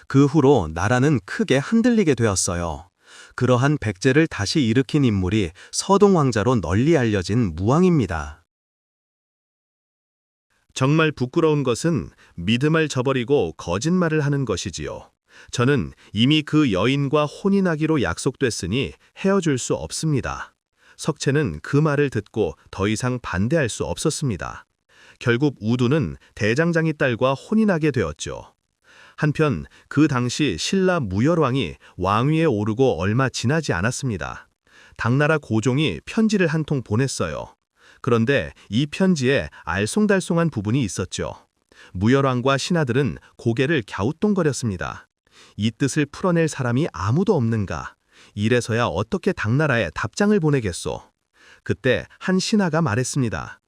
그 후로 나라는 크게 흔들리게 되었어요. 그러한 백제를 다시 일으킨 인물이 서동왕자로 널리 알려진 무왕입니다. 정말 부끄러운 것은 믿음을 저버리고 거짓말을 하는 것이지요. 저는 이미 그 여인과 혼인하기로 약속됐으니 헤어질 수 없습니다. 석채는 그 말을 듣고 더 이상 반대할 수 없었습니다. 결국 우두는 대장장이 딸과 혼인하게 되었죠. 한편 그 당시 신라 무열왕이 왕위에 오르고 얼마 지나지 않았습니다. 당나라 고종이 편지를 한 통 보냈어요. 그런데 이 편지에 알쏭달쏭한 부분이 있었죠. 무열왕과 신하들은 고개를 갸우뚱거렸습니다. 이 뜻을 풀어낼 사람이 아무도 없는가? 이래서야 어떻게 당나라에 답장을 보내겠소? 그때 한 신하가 말했습니다.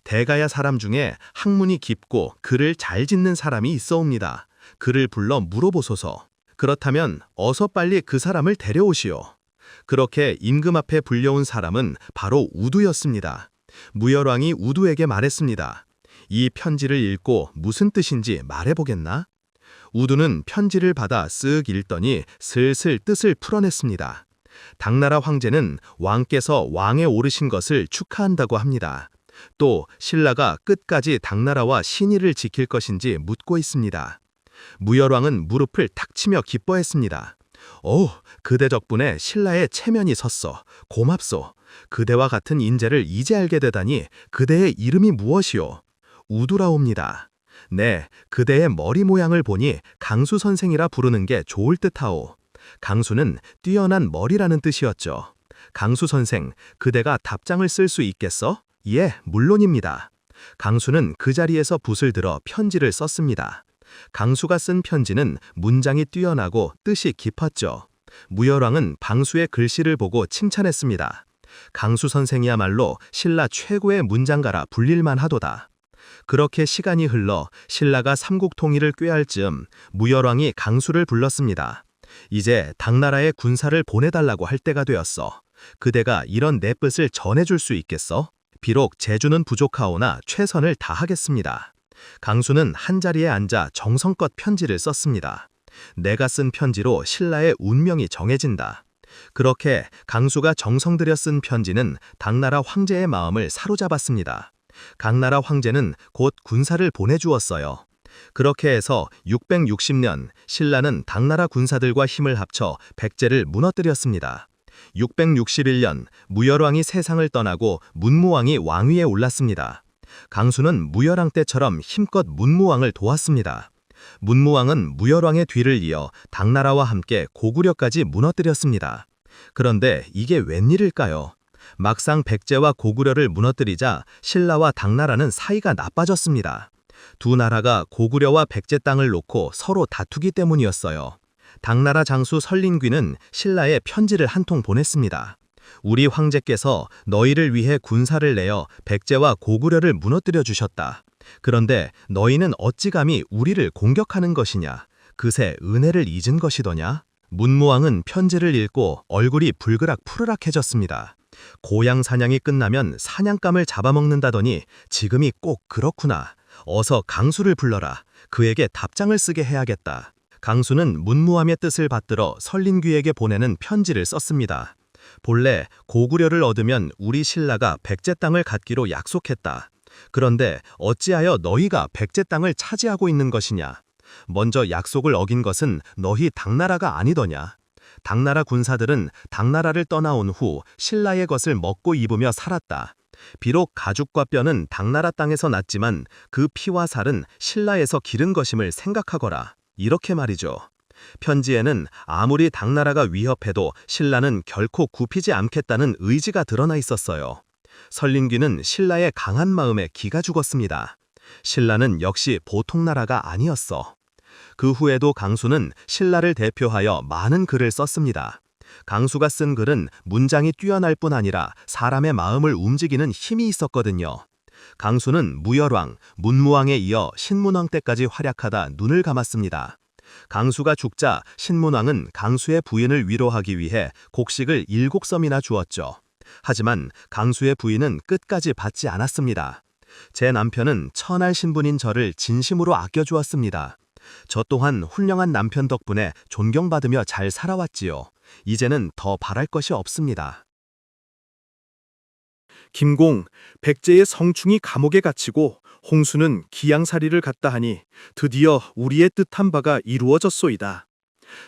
대가야 사람 중에 학문이 깊고 글을 잘 짓는 사람이 있어옵니다. 그를 불러 물어보소서. 그렇다면 어서 빨리 그 사람을 데려오시오. 그렇게 임금 앞에 불려온 사람은 바로 우두였습니다. 무열왕이 우두에게 말했습니다. 이 편지를 읽고 무슨 뜻인지 말해보겠나? 우두는 편지를 받아 쓱 읽더니 슬슬 뜻을 풀어냈습니다. 당나라 황제는 왕께서 왕에 오르신 것을 축하한다고 합니다. 또 신라가 끝까지 당나라와 신의를 지킬 것인지 묻고 있습니다. 무열왕은 무릎을 탁 치며 기뻐했습니다. 오, 그대 덕분에 신라의 체면이 섰어. 고맙소. 그대와 같은 인재를 이제 알게 되다니 그대의 이름이 무엇이오? 우두라옵니다. 네, 그대의 머리 모양을 보니 강수 선생이라 부르는 게 좋을 듯하오. 강수는 뛰어난 머리라는 뜻이었죠. 강수 선생, 그대가 답장을 쓸 수 있겠어? 예, 물론입니다. 강수는 그 자리에서 붓을 들어 편지를 썼습니다. 강수가 쓴 편지는 문장이 뛰어나고 뜻이 깊었죠. 무열왕은 방수의 글씨를 보고 칭찬했습니다. 강수 선생이야말로 신라 최고의 문장가라 불릴만 하도다. 그렇게 시간이 흘러 신라가 삼국 통일을 꾀할 즈음 무열왕이 강수를 불렀습니다. 이제 당나라에 군사를 보내달라고 할 때가 되었어. 그대가 이런 내 뜻을 전해줄 수 있겠어? 비록 재주는 부족하오나 최선을 다하겠습니다. 강수는 한자리에 앉아 정성껏 편지를 썼습니다. 내가 쓴 편지로 신라의 운명이 정해진다. 그렇게 강수가 정성 들여 쓴 편지는 당나라 황제의 마음을 사로잡았습니다. 당나라 황제는 곧 군사를 보내주었어요. 그렇게 해서 660년 신라는 당나라 군사들과 힘을 합쳐 백제를 무너뜨렸습니다. 661년 무열왕이 세상을 떠나고 문무왕이 왕위에 올랐습니다. 강수는 무열왕 때처럼 힘껏 문무왕을 도왔습니다. 문무왕은 무열왕의 뒤를 이어 당나라와 함께 고구려까지 무너뜨렸습니다. 그런데 이게 웬일일까요? 막상 백제와 고구려를 무너뜨리자 신라와 당나라는 사이가 나빠졌습니다. 두 나라가 고구려와 백제 땅을 놓고 서로 다투기 때문이었어요. 당나라 장수 설린귀는 신라에 편지를 한 통 보냈습니다. 우리 황제께서 너희를 위해 군사를 내어 백제와 고구려를 무너뜨려 주셨다. 그런데 너희는 어찌 감히 우리를 공격하는 것이냐? 그새 은혜를 잊은 것이더냐? 문무왕은 편지를 읽고 얼굴이 불그락 푸르락해졌습니다. 고양 사냥이 끝나면 사냥감을 잡아먹는다더니 지금이 꼭 그렇구나. 어서 강수를 불러라. 그에게 답장을 쓰게 해야겠다. 강수는 문무왕의 뜻을 받들어 설린귀에게 보내는 편지를 썼습니다. 본래 고구려를 얻으면 우리 신라가 백제 땅을 갖기로 약속했다. 그런데 어찌하여 너희가 백제 땅을 차지하고 있는 것이냐? 먼저 약속을 어긴 것은 너희 당나라가 아니더냐? 당나라 군사들은 당나라를 떠나온 후 신라의 것을 먹고 입으며 살았다. 비록 가죽과 뼈는 당나라 땅에서 났지만 그 피와 살은 신라에서 기른 것임을 생각하거라. 이렇게 말이죠. 편지에는 아무리 당나라가 위협해도 신라는 결코 굽히지 않겠다는 의지가 드러나 있었어요. 설린귀는 신라의 강한 마음에 기가 죽었습니다. 신라는 역시 보통 나라가 아니었어. 그 후에도 강수는 신라를 대표하여 많은 글을 썼습니다. 강수가 쓴 글은 문장이 뛰어날 뿐 아니라 사람의 마음을 움직이는 힘이 있었거든요. 강수는 무열왕, 문무왕에 이어 신문왕 때까지 활약하다 눈을 감았습니다. 강수가 죽자 신문왕은 강수의 부인을 위로하기 위해 곡식을 7섬이나 주었죠. 하지만 강수의 부인은 끝까지 받지 않았습니다. 제 남편은 천할 신분인 저를 진심으로 아껴주었습니다. 저 또한 훌륭한 남편 덕분에 존경받으며 잘 살아왔지요. 이제는 더 바랄 것이 없습니다. 김공, 백제의 성충이 감옥에 갇히고 홍수는 기양사리를 갔다 하니 드디어 우리의 뜻한 바가 이루어졌소이다.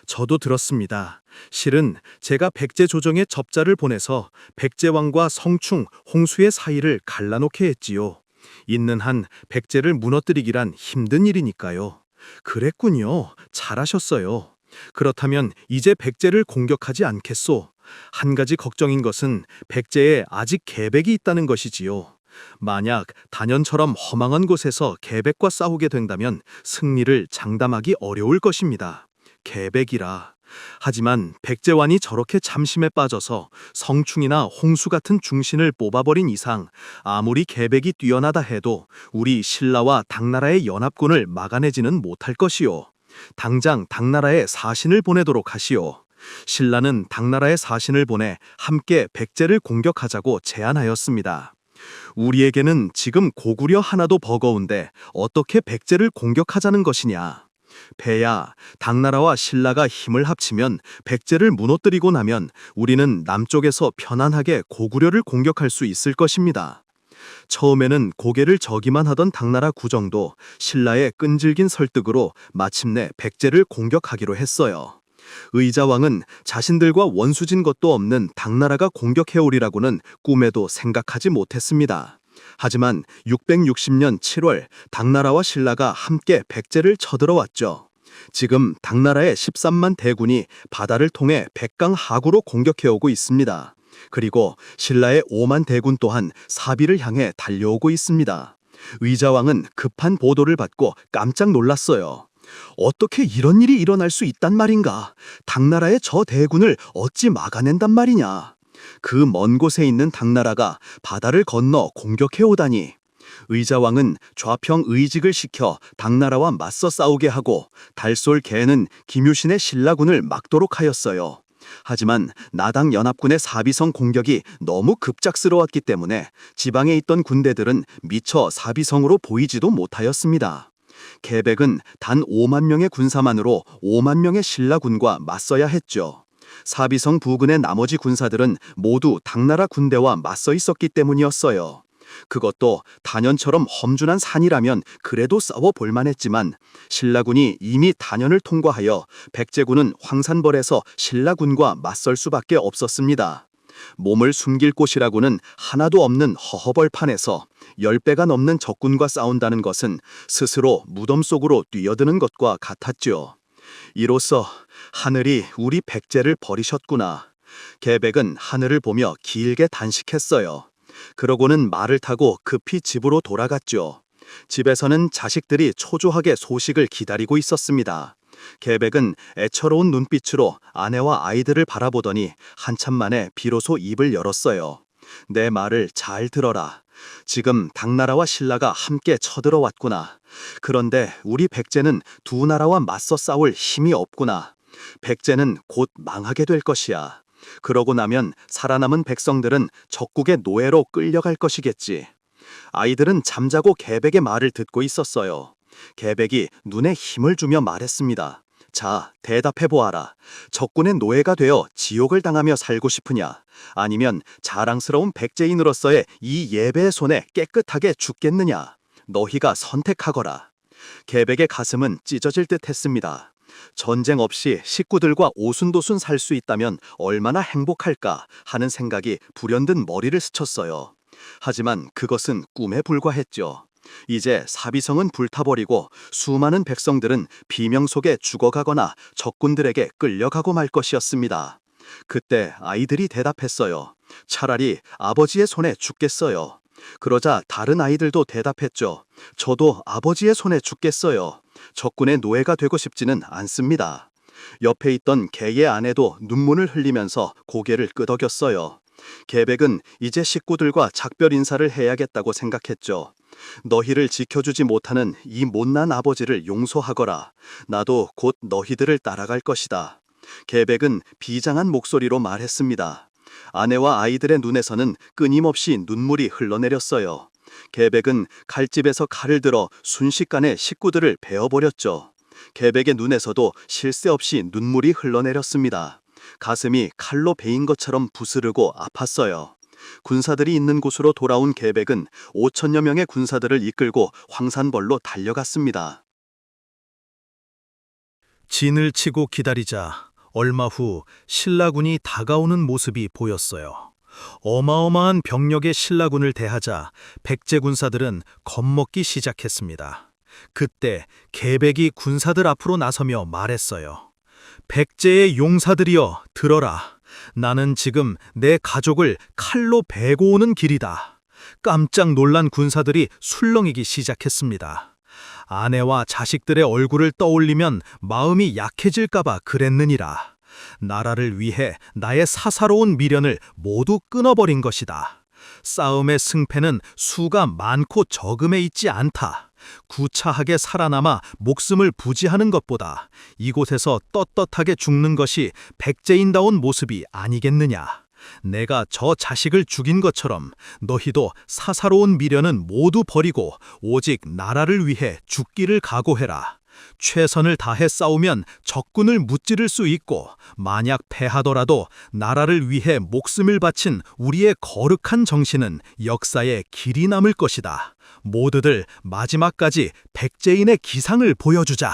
저도 들었습니다. 실은 제가 백제 조정에 접자를 보내서 백제왕과 성충, 홍수의 사이를 갈라놓게 했지요. 있는 한 백제를 무너뜨리기란 힘든 일이니까요. 그랬군요. 잘하셨어요. 그렇다면 이제 백제를 공격하지 않겠소. 한 가지 걱정인 것은 백제에 아직 계백이 있다는 것이지요. 만약 단연처럼 허망한 곳에서 계백과 싸우게 된다면 승리를 장담하기 어려울 것입니다. 계백이라. 하지만 백제완이 저렇게 잠심에 빠져서 성충이나 홍수 같은 중신을 뽑아버린 이상 아무리 계백이 뛰어나다 해도 우리 신라와 당나라의 연합군을 막아내지는 못할 것이요. 당장 당나라에 사신을 보내도록 하시오. 신라는 당나라에 사신을 보내 함께 백제를 공격하자고 제안하였습니다. 우리에게는 지금 고구려 하나도 버거운데 어떻게 백제를 공격하자는 것이냐. 배야, 당나라와 신라가 힘을 합치면 백제를 무너뜨리고 나면 우리는 남쪽에서 편안하게 고구려를 공격할 수 있을 것입니다. 처음에는 고개를 저기만 하던 당나라 구정도 신라의 끈질긴 설득으로 마침내 백제를 공격하기로 했어요. 의자왕은 자신들과 원수진 것도 없는 당나라가 공격해오리라고는 꿈에도 생각하지 못했습니다. 하지만 660년 7월 당나라와 신라가 함께 백제를 쳐들어왔죠. 지금 당나라의 13만 대군이 바다를 통해 백강 하구로 공격해오고 있습니다. 그리고 신라의 5만 대군 또한 사비를 향해 달려오고 있습니다. 의자왕은 급한 보도를 받고 깜짝 놀랐어요. 어떻게 이런 일이 일어날 수 있단 말인가? 당나라의 저 대군을 어찌 막아낸단 말이냐? 그 먼 곳에 있는 당나라가 바다를 건너 공격해 오다니. 의자왕은 좌평 의직을 시켜 당나라와 맞서 싸우게 하고 달솔 개는 김유신의 신라군을 막도록 하였어요. 하지만 나당 연합군의 사비성 공격이 너무 급작스러웠기 때문에 지방에 있던 군대들은 미처 사비성으로 보이지도 못하였습니다. 계백은 단 5만 명의 군사만으로 5만 명의 신라군과 맞서야 했죠. 사비성 부근의 나머지 군사들은 모두 당나라 군대와 맞서 있었기 때문이었어요. 그것도 단연처럼 험준한 산이라면 그래도 싸워볼 만했지만 신라군이 이미 단연을 통과하여 백제군은 황산벌에서 신라군과 맞설 수밖에 없었습니다. 몸을 숨길 곳이라고는 하나도 없는 허허벌판에서 10배가 넘는 적군과 싸운다는 것은 스스로 무덤 속으로 뛰어드는 것과 같았죠. 이로써 하늘이 우리 백제를 버리셨구나. 계백은 하늘을 보며 길게 단식했어요. 그러고는 말을 타고 급히 집으로 돌아갔죠. 집에서는 자식들이 초조하게 소식을 기다리고 있었습니다. 계백은 애처로운 눈빛으로 아내와 아이들을 바라보더니 한참 만에 비로소 입을 열었어요. 내 말을 잘 들어라. 지금 당나라와 신라가 함께 쳐들어왔구나. 그런데 우리 백제는 두 나라와 맞서 싸울 힘이 없구나. 백제는 곧 망하게 될 것이야. 그러고 나면 살아남은 백성들은 적국의 노예로 끌려갈 것이겠지. 아이들은 잠자고 계백의 말을 듣고 있었어요. 계백이 눈에 힘을 주며 말했습니다. 자, 대답해보아라. 적군의 노예가 되어 지옥을 당하며 살고 싶으냐? 아니면 자랑스러운 백제인으로서의 이 예배의 손에 깨끗하게 죽겠느냐? 너희가 선택하거라. 계백의 가슴은 찢어질 듯 했습니다. 전쟁 없이 식구들과 오순도순 살 수 있다면 얼마나 행복할까 하는 생각이 불현듯 머리를 스쳤어요. 하지만 그것은 꿈에 불과했죠. 이제 사비성은 불타버리고 수많은 백성들은 비명 속에 죽어가거나 적군들에게 끌려가고 말 것이었습니다. 그때 아이들이 대답했어요. 차라리 아버지의 손에 죽겠어요. 그러자 다른 아이들도 대답했죠. 저도 아버지의 손에 죽겠어요. 적군의 노예가 되고 싶지는 않습니다. 옆에 있던 개의 아내도 눈물을 흘리면서 고개를 끄덕였어요. 계백은 이제 식구들과 작별 인사를 해야겠다고 생각했죠. 너희를 지켜주지 못하는 이 못난 아버지를 용서하거라. 나도 곧 너희들을 따라갈 것이다. 계백은 비장한 목소리로 말했습니다. 아내와 아이들의 눈에서는 끊임없이 눈물이 흘러내렸어요. 계백은 칼집에서 칼을 들어 순식간에 식구들을 베어버렸죠. 계백의 눈에서도 쉴 새 없이 눈물이 흘러내렸습니다. 가슴이 칼로 베인 것처럼 부스르고 아팠어요. 군사들이 있는 곳으로 돌아온 계백은 5천여 명의 군사들을 이끌고 황산벌로 달려갔습니다. 진을 치고 기다리자 얼마 후 신라군이 다가오는 모습이 보였어요. 어마어마한 병력의 신라군을 대하자 백제 군사들은 겁먹기 시작했습니다. 그때 계백이 군사들 앞으로 나서며 말했어요. 백제의 용사들이여 들어라. 나는 지금 내 가족을 칼로 베고 오는 길이다. 깜짝 놀란 군사들이 술렁이기 시작했습니다. 아내와 자식들의 얼굴을 떠올리면 마음이 약해질까봐 그랬느니라. 나라를 위해 나의 사사로운 미련을 모두 끊어버린 것이다. 싸움의 승패는 수가 많고 적음에 있지 않다. 구차하게 살아남아 목숨을 부지하는 것보다 이곳에서 떳떳하게 죽는 것이 백제인다운 모습이 아니겠느냐. 내가 저 자식을 죽인 것처럼 너희도 사사로운 미련은 모두 버리고 오직 나라를 위해 죽기를 각오해라. 최선을 다해 싸우면 적군을 무찌를 수 있고 만약 패하더라도 나라를 위해 목숨을 바친 우리의 거룩한 정신은 역사에 길이 남을 것이다. 모두들 마지막까지 백제인의 기상을 보여주자.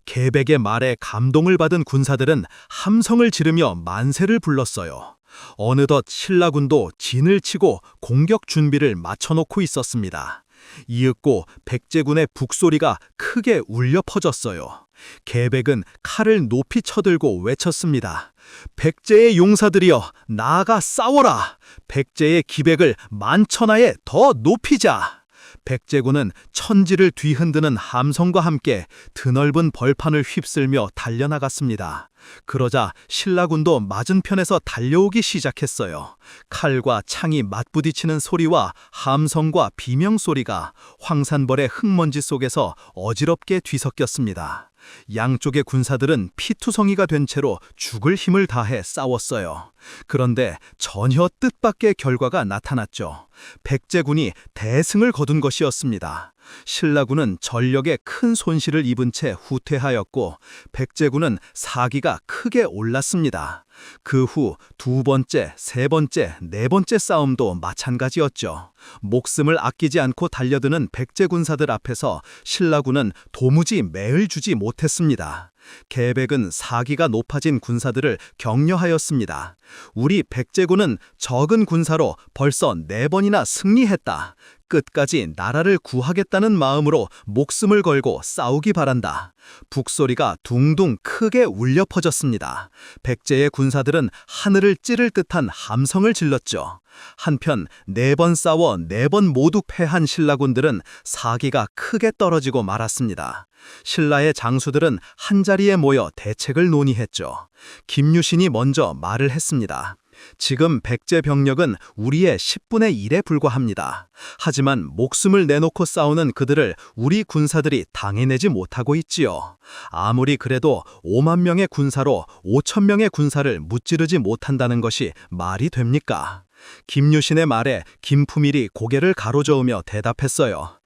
계백의 말에 감동을 받은 군사들은 함성을 지르며 만세를 불렀어요. 어느덧 신라군도 진을 치고 공격 준비를 마쳐놓고 있었습니다. 이윽고 백제군의 북소리가 크게 울려 퍼졌어요. 계백은 칼을 높이 쳐들고 외쳤습니다. 백제의 용사들이여 나아가 싸워라. 백제의 기백을 만천하에 더 높이자. 백제군은 천지를 뒤흔드는 함성과 함께 드넓은 벌판을 휩쓸며 달려나갔습니다. 그러자 신라군도 맞은편에서 달려오기 시작했어요. 칼과 창이 맞부딪히는 소리와 함성과 비명소리가 황산벌의 흙먼지 속에서 어지럽게 뒤섞였습니다. 양쪽의 군사들은 피투성이가 된 채로 죽을 힘을 다해 싸웠어요. 그런데 전혀 뜻밖의 결과가 나타났죠. 백제군이 대승을 거둔 것이었습니다. 신라군은 전력에 큰 손실을 입은 채 후퇴하였고 백제군은 사기가 크게 올랐습니다. 그 후 두 번째, 세 번째, 네 번째 싸움도 마찬가지였죠. 목숨을 아끼지 않고 달려드는 백제 군사들 앞에서 신라군은 도무지 매을 주지 못했습니다. 계백은 사기가 높아진 군사들을 격려하였습니다. 우리 백제군은 적은 군사로 벌써 4번이나 승리했다. 끝까지 나라를 구하겠다는 마음으로 목숨을 걸고 싸우기 바란다. 북소리가 둥둥 크게 울려 퍼졌습니다. 백제의 군사들은 하늘을 찌를 듯한 함성을 질렀죠. 한편 4번 싸워 4번 모두 패한 신라군들은 사기가 크게 떨어지고 말았습니다. 신라의 장수들은 한자리에 모여 대책을 논의했죠. 김유신이 먼저 말을 했습니다. 지금 백제 병력은 우리의 10분의 1에 불과합니다. 하지만 목숨을 내놓고 싸우는 그들을 우리 군사들이 당해내지 못하고 있지요. 아무리 그래도 5만 명의 군사로 5천 명의 군사를 무찌르지 못한다는 것이 말이 됩니까? 김유신의 말에 김품일이 고개를 가로저으며 대답했어요.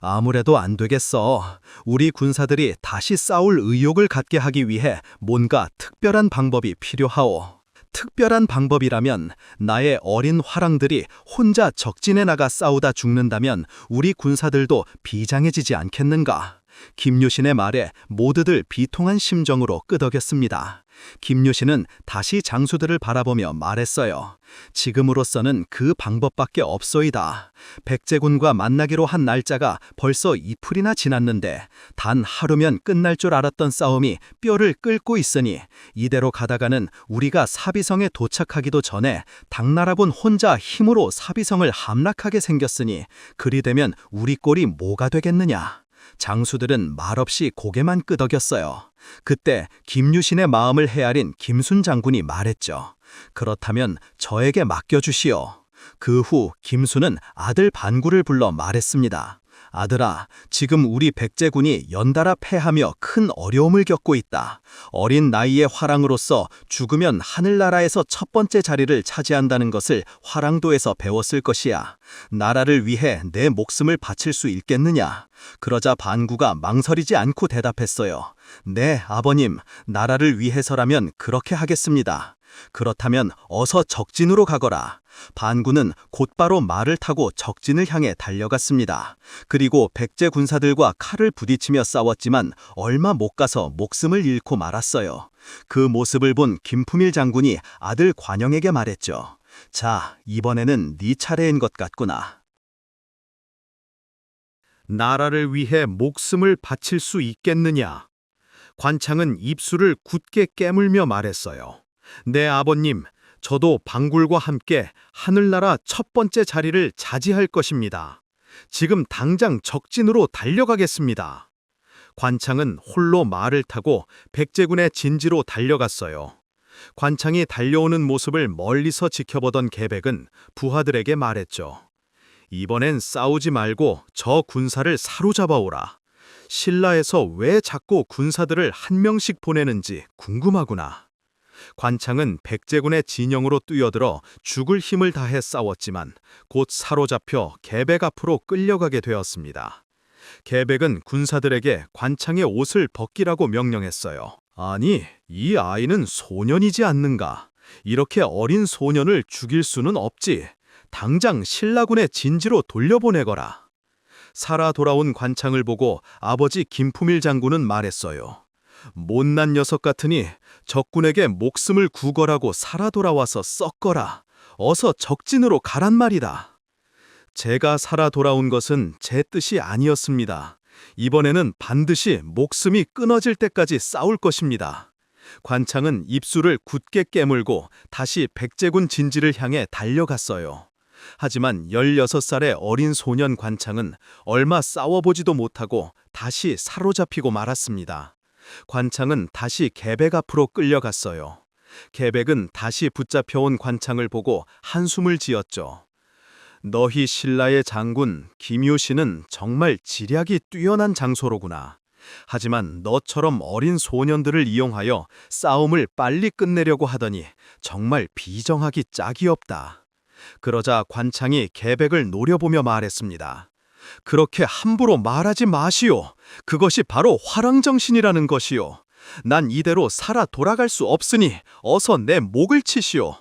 아무래도 안 되겠어. 우리 군사들이 다시 싸울 의욕을 갖게 하기 위해 뭔가 특별한 방법이 필요하오. 특별한 방법이라면 나의 어린 화랑들이 혼자 적진에 나가 싸우다 죽는다면 우리 군사들도 비장해지지 않겠는가? 김유신의 말에 모두들 비통한 심정으로 끄덕였습니다. 김유신은 다시 장수들을 바라보며 말했어요. 지금으로서는 그 방법밖에 없소이다. 백제군과 만나기로 한 날짜가 벌써 이풀이나 지났는데 단 하루면 끝날 줄 알았던 싸움이 뼈를 끓고 있으니 이대로 가다가는 우리가 사비성에 도착하기도 전에 당나라군 혼자 힘으로 사비성을 함락하게 생겼으니 그리 되면 우리 꼴이 뭐가 되겠느냐. 장수들은 말없이 고개만 끄덕였어요. 그때 김유신의 마음을 헤아린 김순 장군이 말했죠. 그렇다면 저에게 맡겨주시오. 그 후 김순은 아들 반구를 불러 말했습니다. 아들아, 지금 우리 백제군이 연달아 패하며 큰 어려움을 겪고 있다. 어린 나이의 화랑으로서 죽으면 하늘나라에서 첫 번째 자리를 차지한다는 것을 화랑도에서 배웠을 것이야. 나라를 위해 내 목숨을 바칠 수 있겠느냐? 그러자 반구가 망설이지 않고 대답했어요. 네, 아버님, 나라를 위해서라면 그렇게 하겠습니다. 그렇다면 어서 적진으로 가거라. 반구는 곧바로 말을 타고 적진을 향해 달려갔습니다. 그리고 백제 군사들과 칼을 부딪히며 싸웠지만 얼마 못 가서 목숨을 잃고 말았어요. 그 모습을 본 김품일 장군이 아들 관영에게 말했죠. 자, 이번에는 네 차례인 것 같구나. 나라를 위해 목숨을 바칠 수 있겠느냐? 관창은 입술을 굳게 깨물며 말했어요. 네, 아버님, 저도 방굴과 함께 하늘나라 첫 번째 자리를 차지할 것입니다. 지금 당장 적진으로 달려가겠습니다. 관창은 홀로 말을 타고 백제군의 진지로 달려갔어요. 관창이 달려오는 모습을 멀리서 지켜보던 계백은 부하들에게 말했죠. 이번엔 싸우지 말고 저 군사를 사로잡아오라. 신라에서 왜 자꾸 군사들을 한 명씩 보내는지 궁금하구나. 관창은 백제군의 진영으로 뛰어들어 죽을 힘을 다해 싸웠지만 곧 사로잡혀 계백 앞으로 끌려가게 되었습니다. 계백은 군사들에게 관창의 옷을 벗기라고 명령했어요. 아니, 이 아이는 소년이지 않는가? 이렇게 어린 소년을 죽일 수는 없지. 당장 신라군의 진지로 돌려보내거라. 살아 돌아온 관창을 보고 아버지 김품일 장군은 말했어요. 못난 녀석 같으니 적군에게 목숨을 구걸하고 살아 돌아와서 썩거라. 어서 적진으로 가란 말이다. 제가 살아 돌아온 것은 제 뜻이 아니었습니다. 이번에는 반드시 목숨이 끊어질 때까지 싸울 것입니다. 관창은 입술을 굳게 깨물고 다시 백제군 진지를 향해 달려갔어요. 하지만 16살의 어린 소년 관창은 얼마 싸워보지도 못하고 다시 사로잡히고 말았습니다. 관창은 다시 계백 앞으로 끌려갔어요. 계백은 다시 붙잡혀온 관창을 보고 한숨을 지었죠. 너희 신라의 장군 김유신은 정말 지략이 뛰어난 장소로구나. 하지만 너처럼 어린 소년들을 이용하여 싸움을 빨리 끝내려고 하더니 정말 비정하기 짝이 없다. 그러자 관창이 계백을 노려보며 말했습니다. 그렇게 함부로 말하지 마시오. 그것이 바로 화랑정신이라는 것이오. 난 이대로 살아 돌아갈 수 없으니 어서 내 목을 치시오.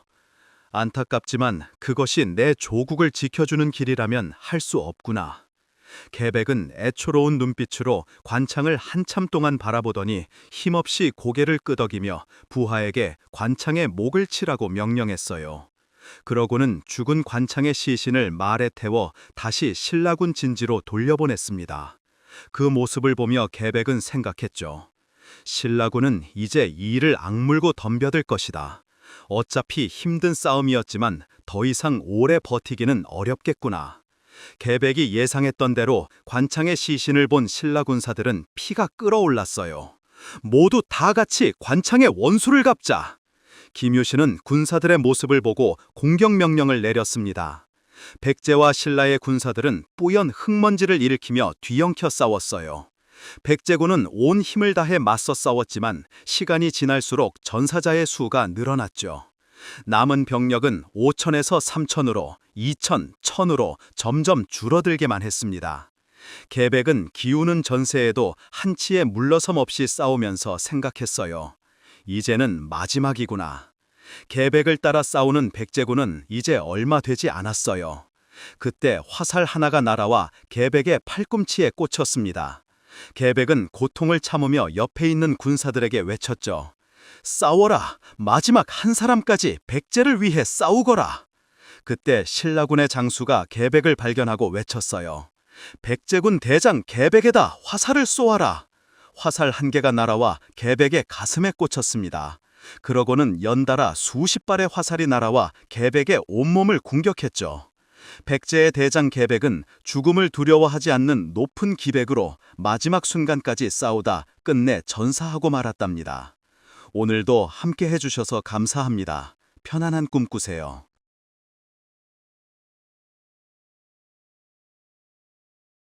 안타깝지만 그것이 내 조국을 지켜주는 길이라면 할 수 없구나. 계백은 애초로운 눈빛으로 관창을 한참 동안 바라보더니 힘없이 고개를 끄덕이며 부하에게 관창의 목을 치라고 명령했어요. 그러고는 죽은 관창의 시신을 말에 태워 다시 신라군 진지로 돌려보냈습니다. 그 모습을 보며 계백은 생각했죠. 신라군은 이제 이 일을 악물고 덤벼들 것이다. 어차피 힘든 싸움이었지만 더 이상 오래 버티기는 어렵겠구나. 계백이 예상했던 대로 관창의 시신을 본 신라군사들은 피가 끓어올랐어요. 모두 다 같이 관창의 원수를 갚자. 김유신은 군사들의 모습을 보고 공격 명령을 내렸습니다. 백제와 신라의 군사들은 뿌연 흙먼지를 일으키며 뒤엉켜 싸웠어요. 백제군은 온 힘을 다해 맞서 싸웠지만 시간이 지날수록 전사자의 수가 늘어났죠. 남은 병력은 5천에서 3천으로 2천, 1,000으로 점점 줄어들게만 했습니다. 계백은 기우는 전세에도 한치의 물러섬 없이 싸우면서 생각했어요. 이제는 마지막이구나. 계백을 따라 싸우는 백제군은 이제 얼마 되지 않았어요. 그때 화살 하나가 날아와 계백의 팔꿈치에 꽂혔습니다. 계백은 고통을 참으며 옆에 있는 군사들에게 외쳤죠. 싸워라! 마지막 한 사람까지 백제를 위해 싸우거라! 그때 신라군의 장수가 계백을 발견하고 외쳤어요. 백제군 대장 계백에다 화살을 쏘아라! 화살 한 개가 날아와 계백의 가슴에 꽂혔습니다. 그러고는 연달아 수십 발의 화살이 날아와 계백의 온몸을 공격했죠. 백제의 대장 계백은 죽음을 두려워하지 않는 높은 기백으로 마지막 순간까지 싸우다 끝내 전사하고 말았답니다. 오늘도 함께 해주셔서 감사합니다. 편안한 꿈 꾸세요.